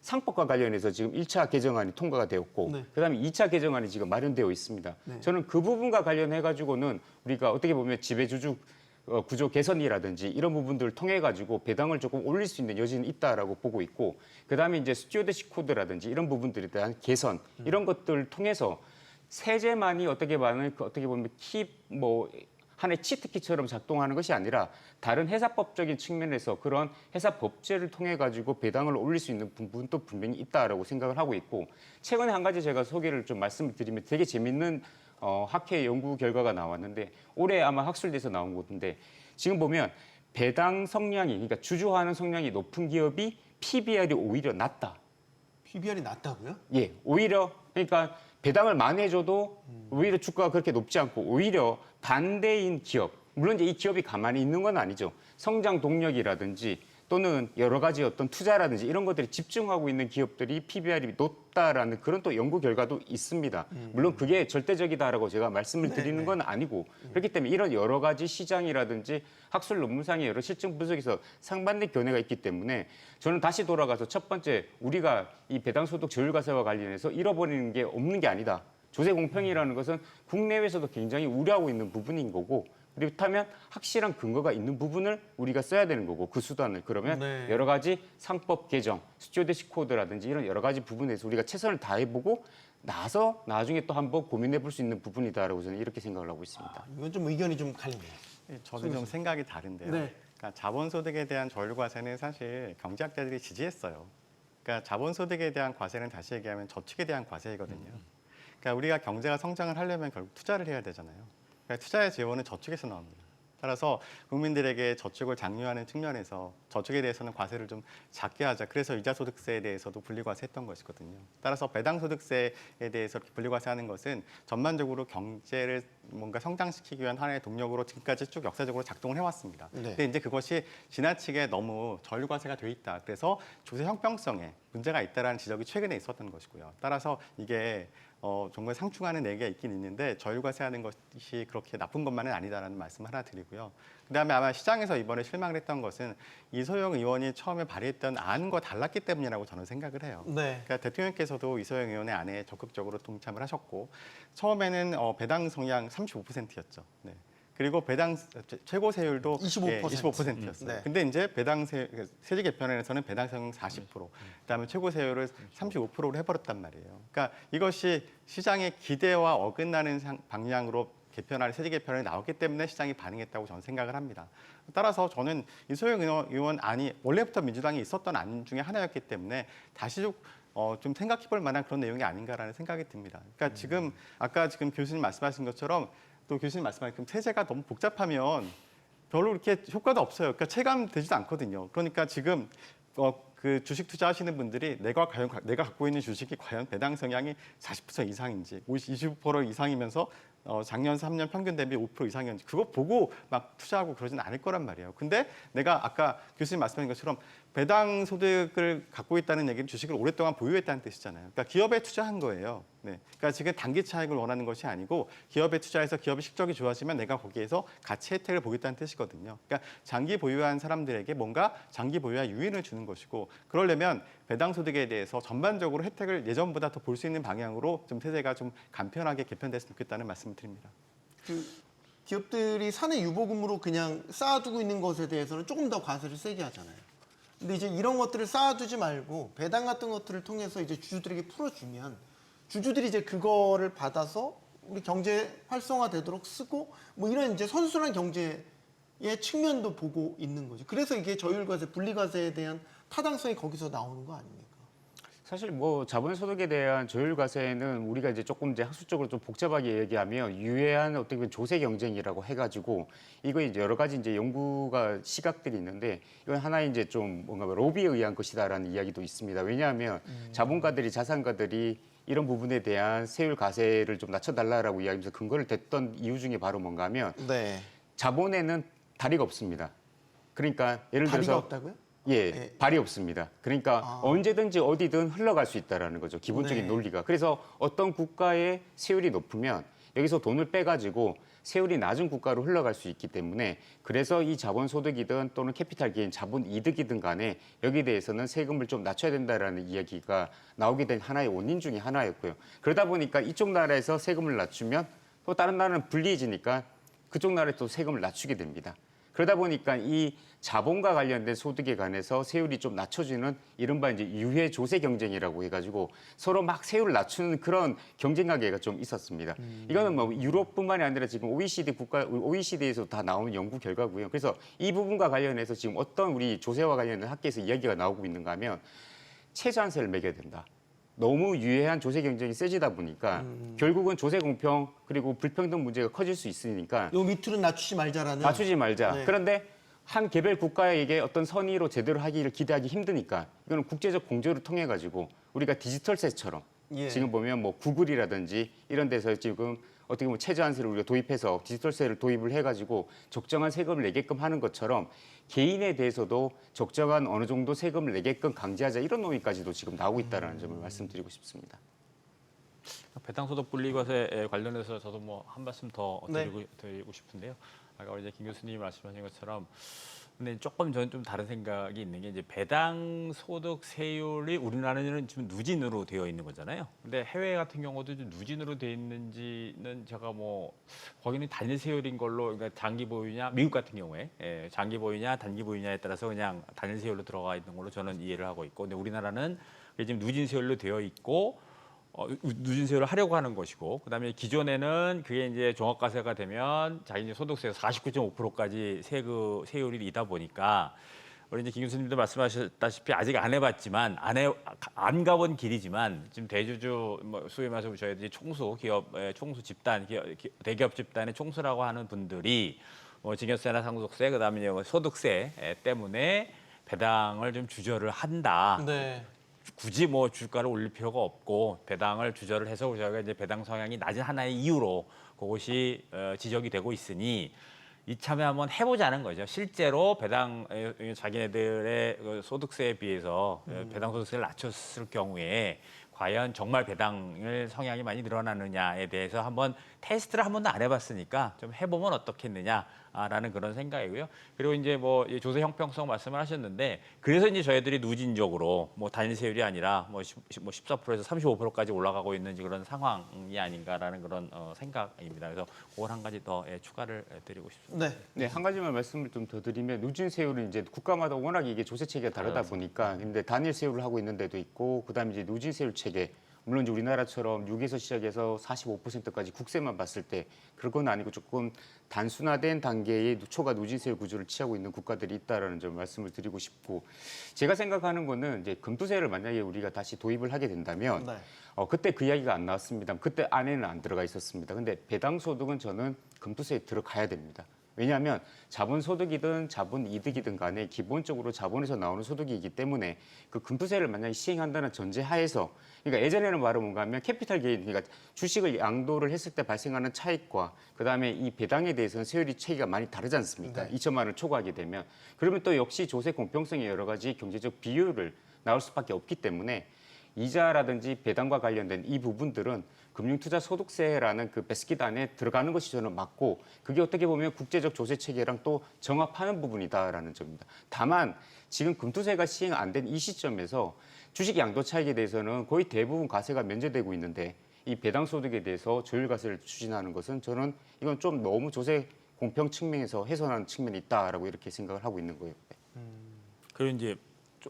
상법과 관련해서 지금 1차 개정안이 통과가 되었고 네. 그다음에 2차 개정안이 지금 마련되어 있습니다. 네. 저는 그 부분과 관련해 가지고는 우리가 어떻게 보면 지배주주 구조 개선이라든지 이런 부분들을 통해 가지고 배당을 조금 올릴 수 있는 여지는 있다라고 보고 있고 그다음에 이제 스튜어드십 코드라든지 이런 부분들에 대한 개선 이런 것들을 통해서 세제만이 어떻게 보면 하나의 치트키처럼 작동하는 것이 아니라 다른 회사법적인 측면에서 그런 회사 법제를 통해 가지고 배당을 올릴 수 있는 부분도 분명히 있다라고 생각을 하고 있고 최근에 한 가지 제가 소개를 좀 말씀을 드리면 되게 재밌는 학회 연구 결과가 나왔는데 올해 아마 학술대에서 나온 건데 지금 보면 배당 성향이 그러니까 주주하는 성향이 높은 기업이 PBR이 오히려 낮다. PBR이 낮다고요? 예, 오히려 그러니까 배당을 많이 해줘도 오히려 주가가 그렇게 높지 않고 오히려 반대인 기업, 물론 이제 이 기업이 가만히 있는 건 아니죠. 성장 동력이라든지 또는 여러 가지 어떤 투자라든지 이런 것들이 집중하고 있는 기업들이 PBR이 높다라는 그런 또 연구 결과도 있습니다. 물론 그게 절대적이다라고 제가 말씀을 드리는 건 아니고 그렇기 때문에 이런 여러 가지 시장이라든지 학술 논문상의 여러 실증 분석에서 상반된 견해가 있기 때문에 저는 다시 돌아가서 첫 번째 우리가 이 배당소득 저율과세와 관련해서 잃어버리는 게 없는 게 아니다. 조세 공평이라는 것은 국내외에서도 굉장히 우려하고 있는 부분인 거고 그렇다면 확실한 근거가 있는 부분을 우리가 써야 되는 거고 그 수단을 그러면 네. 여러 가지 상법 개정, 스튜어디스 코드라든지 이런 여러 가지 부분에서 우리가 최선을 다해보고 나서 나중에 또 한번 고민해볼 수 있는 부분이다라고 저는 이렇게 생각을 하고 있습니다. 이건 좀 의견이 좀 갈리네요. 저는 좀 생각이 다른데요. 네. 그러니까 자본소득에 대한 저율과세는 사실 경제학자들이 지지했어요. 그러니까 자본소득에 대한 과세는 다시 얘기하면 저축에 대한 과세이거든요. 그러니까 우리가 경제가 성장을 하려면 결국 투자를 해야 되잖아요. 그러니까 투자의 재원은 저축에서 나옵니다. 따라서 국민들에게 저축을 장려하는 측면에서 저축에 대해서는 과세를 좀 작게 하자. 그래서 이자소득세에 대해서도 분리과세했던 것이거든요. 따라서 배당소득세에 대해서 이렇게 분리과세하는 것은 전반적으로 경제를 뭔가 성장시키기 위한 하나의 동력으로 지금까지 쭉 역사적으로 작동을 해왔습니다. 네. 근데 이제 그것이 지나치게 너무 저율과세가 돼 있다. 그래서 조세 형평성에 문제가 있다라는 지적이 최근에 있었던 것이고요. 따라서 이게 정말 상충하는 얘기가 있긴 있는데 저율과세하는 것이 그렇게 나쁜 것만은 아니다라는 말씀 하나 드리고요. 그다음에 아마 시장에서 이번에 실망을 했던 것은 이소영 의원이 처음에 발의했던 안과 달랐기 때문이라고 저는 생각을 해요. 네. 그러니까 대통령께서도 이소영 의원의 안에 적극적으로 동참을 하셨고 처음에는 배당 성향 35%였죠. 네. 그리고 배당 최고 세율도 25%. 25%였어요. 네. 근데 이제 세제 개편에서는 배당 성향 40%, 그다음에 최고 세율을 35%로 해버렸단 말이에요. 그러니까 이것이 시장의 기대와 어긋나는 방향으로 개편할 세제 개편이 나왔기 때문에 시장이 반응했다고 저는 생각을 합니다. 따라서 저는 이소영 의원 안이 원래부터 민주당이 있었던 안 중에 하나였기 때문에 다시 좀 생각해볼 만한 그런 내용이 아닌가라는 생각이 듭니다. 그러니까 지금 아까 교수님 말씀하신 것처럼 또 교수님 말씀하신 세제가 너무 복잡하면 별로 이렇게 효과도 없어요. 그러니까 체감되지도 않거든요. 그러니까 지금 그 주식 투자하시는 분들이 내가 갖고 있는 주식이 과연 배당 성향이 40% 이상인지, 25% 이상이면서 작년 3년 평균 대비 5% 이상이었는지 그거 보고 막 투자하고 그러진 않을 거란 말이에요. 근데 내가 아까 교수님 말씀하신 것처럼 배당 소득을 갖고 있다는 얘기는 주식을 오랫동안 보유했다는 뜻이잖아요. 그러니까 기업에 투자한 거예요. 네. 그러니까 지금 단기 차익을 원하는 것이 아니고 기업에 투자해서 기업의 실적이 좋아지면 내가 거기에서 가치 혜택을 보겠다는 뜻이거든요. 그러니까 장기 보유한 사람들에게 뭔가 장기 보유와 유인을 주는 것이고 그러려면 배당 소득에 대해서 전반적으로 혜택을 예전보다 더 볼 수 있는 방향으로 좀 세제가 좀 간편하게 개편됐으면 좋겠다는 말씀을 드립니다. 기업들이 사내 유보금으로 그냥 쌓아두고 있는 것에 대해서는 조금 더 과세를 세게 하잖아요. 근데 이제 이런 것들을 쌓아두지 말고 배당 같은 것들을 통해서 이제 주주들에게 풀어주면 주주들이 이제 그거를 받아서 우리 경제 활성화되도록 쓰고 뭐 이런 이제 선순환 경제의 측면도 보고 있는 거죠. 그래서 이게 저율과세, 분리과세에 대한 타당성이 거기서 나오는 거 아닙니까? 사실 뭐 자본소득에 대한 저율과세는 우리가 이제 조금 이제 학술적으로 좀 복잡하게 얘기하면 유해한 어떻게 보면 조세 경쟁이라고 해가지고 이거 이제 여러 가지 이제 연구가 시각들이 있는데 이건 하나의 이제 좀 뭔가 로비에 의한 것이다라는 이야기도 있습니다. 왜냐하면 자본가들이 자산가들이 이런 부분에 대한 세율 과세를 좀 낮춰달라라고 이야기하면서 근거를 댔던 이유 중에 바로 뭔가 하면 네. 자본에는 다리가 없습니다. 그러니까 예를 다리가 들어서 없다고요? 예, 네. 발이 없습니다. 그러니까 언제든지 어디든 흘러갈 수 있다라는 거죠. 기본적인 네. 논리가. 그래서 어떤 국가의 세율이 높으면 여기서 돈을 빼가지고 세율이 낮은 국가로 흘러갈 수 있기 때문에 그래서 이 자본소득이든 또는 캐피탈 게인, 자본이득이든 간에 여기에 대해서는 세금을 좀 낮춰야 된다라는 이야기가 나오게 된 하나의 원인 중에 하나였고요. 그러다 보니까 이쪽 나라에서 세금을 낮추면 또 다른 나라는 불리해지니까 그쪽 나라에 또 세금을 낮추게 됩니다. 그러다 보니까 이 자본과 관련된 소득에 관해서 세율이 좀 낮춰지는 이른바 이제 유해 조세 경쟁이라고 해가지고 서로 막 세율을 낮추는 그런 경쟁 관계가 좀 있었습니다. 이거는 뭐 유럽뿐만이 아니라 지금 OECD에서 다 나오는 연구 결과고요. 그래서 이 부분과 관련해서 지금 어떤 우리 조세와 관련된 학계에서 이야기가 나오고 있는가 하면 최저한세를 매겨야 된다. 너무 유해한 조세 경쟁이 세지다 보니까 결국은 조세 공평 그리고 불평등 문제가 커질 수 있으니까 요 밑으로 낮추지 말자라는. 낮추지 말자. 네. 그런데 한 개별 국가에게 어떤 선의로 제대로 하기를 기대하기 힘드니까 이거는 국제적 공조를 통해 가지고 우리가 디지털세처럼 예. 지금 보면 뭐 구글이라든지 이런 데서 지금 어떻게 보면 최저한세를 우리가 도입해서 디지털세를 도입을 해가지고 적정한 세금을 내게끔 하는 것처럼 개인에 대해서도 적정한 어느 정도 세금을 내게끔 강제하자 이런 논의까지도 지금 나오고 있다는 점을 말씀드리고 싶습니다. 배당소득 분리과세 관련해서 저도 뭐 한 말씀 더 네. 드리고 싶은데요. 아까 이제 김 교수님이 말씀하신 것처럼, 근데 조금 저는 좀 다른 생각이 있는 게 이제 배당소득세율이 우리나라는 지금 누진으로 되어 있는 거잖아요. 근데 해외 같은 경우도 좀 누진으로 되어 있는지는 제가 뭐 거기는 단일 세율인 걸로, 그러니까 장기 보유냐, 미국 같은 경우에 장기 보유냐 단기 보유냐에 따라서 그냥 단일 세율로 들어가 있는 걸로 저는 이해를 하고 있고, 근데 우리나라는 지금 누진 세율로 되어 있고. 누진 세율을 하려고 하는 것이고, 그다음에 기존에는 그게 이제 종합과세가 되면 자기 이제 소득세에서 49.5%까지 세율이다 보니까, 우리 이제 김 교수님도 말씀하셨다시피 아직 안 해봤지만 안 가본 길이지만 지금 대주주 뭐 소위 말해서 저희들이 총수 기업 총수 집단 대기업 집단의 총수라고 하는 분들이 뭐 증여세나 상속세 그다음에 이제 소득세 때문에 배당을 좀 주저를 한다. 네. 굳이 뭐 주가를 올릴 필요가 없고 배당을 주저를 해서 저희가 이제 배당 성향이 낮은 하나의 이유로 그것이 지적이 되고 있으니 이참에 한번 해보자는 거죠. 실제로 배당 자기네들의 소득세에 비해서 배당 소득세를 낮췄을 경우에 과연 정말 배당을 성향이 많이 늘어나느냐에 대해서 한번 테스트를 한 번도 안 해봤으니까 좀 해보면 어떻겠느냐라는 그런 생각이고요. 그리고 이제 뭐 조세 형평성 말씀을 하셨는데, 그래서 이제 저희들이 누진적으로 뭐 단일 세율이 아니라 뭐 14%에서 35%까지 올라가고 있는 그런 상황이 아닌가라는 그런 생각입니다. 그래서 그걸 한 가지 더 추가를 드리고 싶습니다. 네. 네, 한 가지만 말씀을 좀 더 드리면 누진 세율은 이제 국가마다 워낙 이게 조세 체계가 다르다 보니까 근데 단일 세율을 하고 있는 데도 있고 그다음에 이제 누진 세율 체계 물론 이제 우리나라처럼 6에서 시작해서 45%까지 국세만 봤을 때 그건 아니고 조금 단순화된 단계의 초과 누진세율 구조를 취하고 있는 국가들이 있다라는 점 말씀을 드리고 싶고, 제가 생각하는 거는 이제 금투세를 만약에 우리가 다시 도입을 하게 된다면 네. 그때 그 이야기가 안 나왔습니다. 그때 안에는 안 들어가 있었습니다. 근데 배당소득은 저는 금투세에 들어가야 됩니다. 왜냐하면 자본소득이든 자본이득이든 간에 기본적으로 자본에서 나오는 소득이기 때문에 그 금투세를 만약에 시행한다는 전제하에서, 그러니까 예전에는 말은 뭔가 하면 캐피탈 게인, 그러니까 주식을 양도를 했을 때 발생하는 차익과 그다음에 이 배당에 대해서는 세율이 체계가 많이 다르지 않습니까? 네. 2천만 원을 초과하게 되면. 그러면 또 역시 조세 공평성의 여러 가지 경제적 비효율을 나올 수밖에 없기 때문에 이자라든지 배당과 관련된 이 부분들은 금융투자소득세라는 그 베스킷 안에 들어가는 것이 저는 맞고, 그게 어떻게 보면 국제적 조세 체계랑 또 정합하는 부분이다라는 점입니다. 다만 지금 금투세가 시행 안 된 이 시점에서 주식 양도 차익에 대해서는 거의 대부분 과세가 면제되고 있는데 이 배당 소득에 대해서 조율 과세를 추진하는 것은 저는 이건 좀 너무 조세 공평 측면에서 훼손하는 측면이 있다라고 이렇게 생각을 하고 있는 거예요. 그리고 이제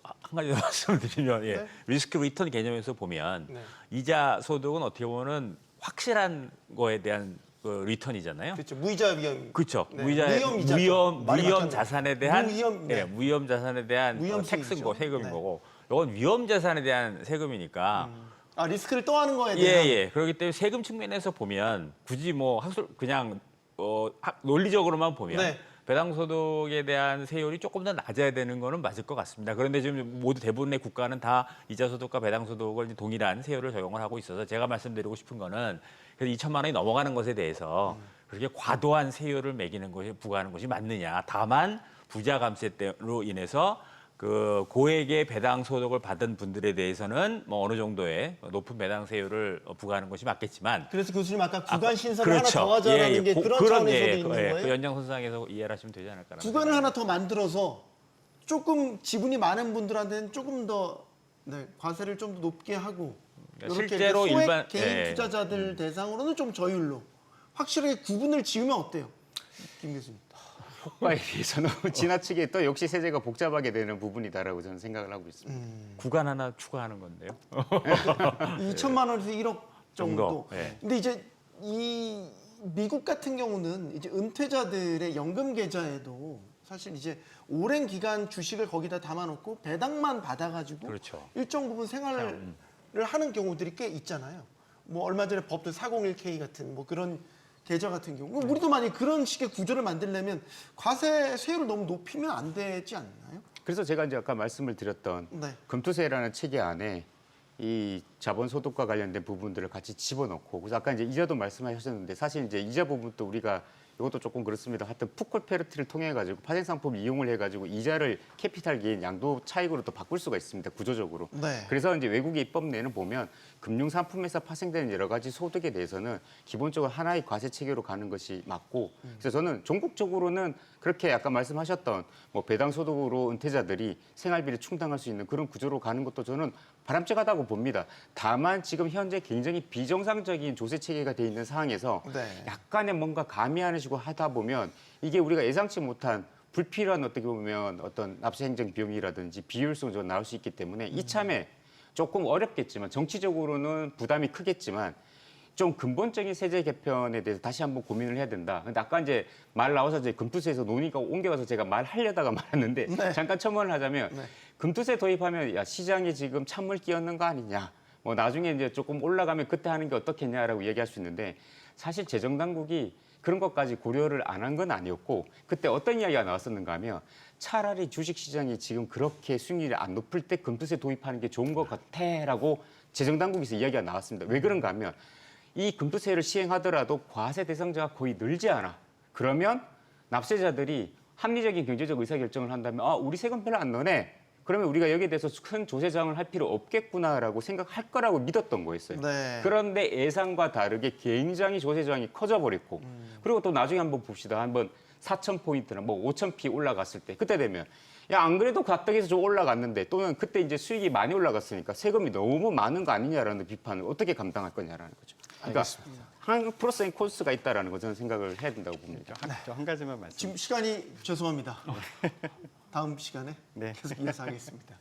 한 가지 더 말씀을 드리면, 네. 리스크 리턴 개념에서 보면 네. 이자 소득은 어떻게 보면 확실한 거에 대한 그 리턴이잖아요. 그렇죠. 무이자 위험. 그렇죠. 네. 무위험 말이 맞췄네. 자산에 대한 무위험, 네. 무위험 자산에 대한 무위험 텍스인 수익이죠. 세금인 네. 거고, 이건 위험 자산에 대한 세금이니까. 아, 리스크를 떠하는 거에 대한. 예. 그렇기 때문에 세금 측면에서 보면 굳이 뭐 그냥 논리적으로만 보면 네. 배당소득에 대한 세율이 조금 더 낮아야 되는 거는 맞을 것 같습니다. 그런데 지금 모두 대부분의 국가는 다 이자소득과 배당소득을 동일한 세율을 적용을 하고 있어서, 제가 말씀드리고 싶은 거는 그래서 2천만 원이 넘어가는 것에 대해서 그렇게 과도한 세율을 매기는 것이 부과하는 것이 맞느냐. 다만 부자 감세로 인해서 그 고액의 배당 소득을 받은 분들에 대해서는 뭐 어느 정도의 높은 배당 세율을 부과하는 것이 맞겠지만, 그래서 교수님 아까 구간 신설을 그렇죠. 하나 더 하자는 게 그런 차원에서도 있는 거예요. 그 연장선상에서 이해를 하시면 되지 않을까. 구간을 하나 더 만들어서 조금 지분이 많은 분들한테는 조금 더 과세를 좀 더 높게 하고, 그러니까 이렇게 실제로 소액 일반 개인 투자자들 대상으로는 좀 저율로 확실하게 구분을 지으면 어때요, 김 교수님? 효과에 비해서 너무 지나치게 또 역시 세제가 복잡하게 되는 부분이다라고 저는 생각을 하고 있습니다. 구간 하나 추가하는 건데요. 2천만 원에서 1억 정도. 정도, 예. 근데 이제 이 미국 같은 경우는 이제 은퇴자들의 연금 계좌에도 사실 이제 오랜 기간 주식을 거기다 담아놓고 배당만 받아가지고 그렇죠. 일정 부분 생활을 하는 경우들이 꽤 있잖아요. 뭐 얼마 전에 법도 401k 같은 뭐 그런 계좌 같은 경우 우리도 만약 그런 식의 구조를 만들려면 과세 세율을 너무 높이면 안 되지 않나요? 그래서 제가 이제 아까 말씀을 드렸던 네. 금투세라는 체계 안에 이 자본소득과 관련된 부분들을 같이 집어넣고 그래서 아까 이제 이자도 말씀하셨는데 사실 이제 이자 부분도 우리가 이것도 조금 그렇습니다. 하여튼 푸콜페르트를 통해 가지고 파생상품 이용을 해가지고 이자를 캐피탈 게인 양도 차익으로 또 바꿀 수가 있습니다. 구조적으로. 네. 그래서 이제 외국의 입법내는 보면 금융상품에서 파생되는 여러 가지 소득에 대해서는 기본적으로 하나의 과세 체계로 가는 것이 맞고 그래서 저는 전국적으로는 그렇게 아까 말씀하셨던 뭐 배당 소득으로 은퇴자들이 생활비를 충당할 수 있는 그런 구조로 가는 것도 저는 바람직하다고 봅니다. 다만 지금 현재 굉장히 비정상적인 조세 체계가 돼 있는 상황에서 네. 약간의 뭔가 가미하는 식으로 하다 보면 이게 우리가 예상치 못한 불필요한 어떻게 보면 어떤 납세 행정 비용이라든지 비효율성이 좀 나올 수 있기 때문에 이참에 조금 어렵겠지만 정치적으로는 부담이 크겠지만 좀 근본적인 세제 개편에 대해서 다시 한번 고민을 해야 된다. 근데 아까 이제 말 나와서 이제 금투세에서 논의가 옮겨가서 제가 말하려다가 말았는데 네. 잠깐 첨언을 하자면 네. 금투세 도입하면 야 시장에 지금 찬물 끼얹는 거 아니냐. 뭐 나중에 이제 조금 올라가면 그때 하는 게 어떻겠냐라고 얘기할 수 있는데 사실 재정당국이 그런 것까지 고려를 안 한 건 아니었고 그때 어떤 이야기가 나왔었는가 하면 차라리 주식시장이 지금 그렇게 수익률이 안 높을 때 금투세 도입하는 게 좋은 것 같아라고 재정당국에서 이야기가 나왔습니다. 왜 그런가 하면 이 금투세를 시행하더라도 과세 대상자가 거의 늘지 않아. 그러면 납세자들이 합리적인 경제적 의사결정을 한다면 아 우리 세금 별로 안 넣네. 그러면 우리가 여기에 대해서 큰 조세 저항을 할 필요 없겠구나라고 생각할 거라고 믿었던 거였어요. 네. 그런데 예상과 다르게 굉장히 조세 저항이 커져버렸고 그리고 또 나중에 한번 봅시다. 한번 4,000포인트나 뭐 5,000p 올라갔을 때 그때 되면 야 안 그래도 가뜩해서 좀 올라갔는데 또는 그때 이제 수익이 많이 올라갔으니까 세금이 너무 많은 거 아니냐라는 비판을 어떻게 감당할 거냐라는 거죠. 그러니까 한 플러스 앤 코스가 있다라는 거 저는 생각을 해야 된다고 봅니다. 저 한 가지만 말씀. 지금 시간이 죄송합니다. 다음 시간에 네. 계속 이어서 하겠습니다.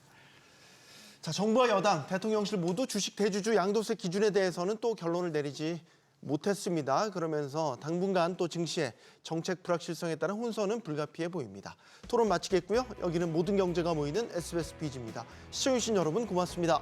자, 정부와 여당, 대통령실 모두 주식 대주주 양도세 기준에 대해서는 또 결론을 내리지 못했습니다. 그러면서 당분간 또 증시의 정책 불확실성에 따른 혼선은 불가피해 보입니다. 토론 마치겠고요. 여기는 모든 경제가 모이는 SBS 비즈입니다. 시청해주신 여러분 고맙습니다.